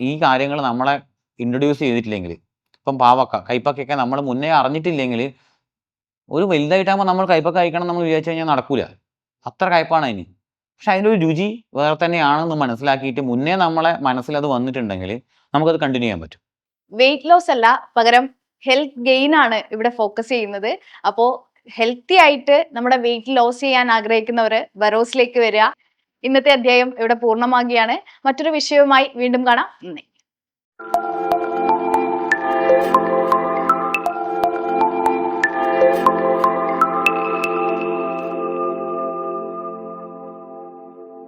ഈ കാര്യങ്ങൾ നമ്മളെ ഇൻട്രൊഡ്യൂസ് ചെയ്തിട്ടില്ലെങ്കിൽ ഇപ്പം പാവക്ക കൈപ്പക്കയൊക്കെ നമ്മൾ മുന്നേ അറിഞ്ഞിട്ടില്ലെങ്കിൽ ഒരു വലുതായിട്ടാകുമ്പോൾ നമ്മൾ കൈപ്പക്ക കഴിക്കണം നമ്മൾ വിചാരിച്ചു കഴിഞ്ഞാൽ നടക്കൂല, അത്ര കയ്പ്പാണ് അതിന്. പക്ഷെ അതിൻ്റെ ഒരു രുചി വേറെ തന്നെയാണെന്ന് മനസ്സിലാക്കിയിട്ട് മുന്നേ നമ്മളെ മനസ്സിൽ അത് വന്നിട്ടുണ്ടെങ്കിൽ നമുക്കത് കണ്ടിന്യൂ ചെയ്യാൻ പറ്റും. വെയിറ്റ് ലോസ് അല്ല, പകരം ഹെൽത്ത് ഗെയിൻ ആണ് ഇവിടെ ഫോക്കസ് ചെയ്യുന്നത്. അപ്പോൾ ഹെൽത്തി ആയിട്ട് നമ്മുടെ വെയിറ്റ് ലോസ് ചെയ്യാൻ ആഗ്രഹിക്കുന്നവർ വരോസിലേക്ക് വരിക. ഇന്നത്തെ അധ്യായം ഇവിടെ പൂർണ്ണമാകുകയാണ്. മറ്റൊരു വിഷയവുമായി വീണ്ടും കാണാം. നന്ദി.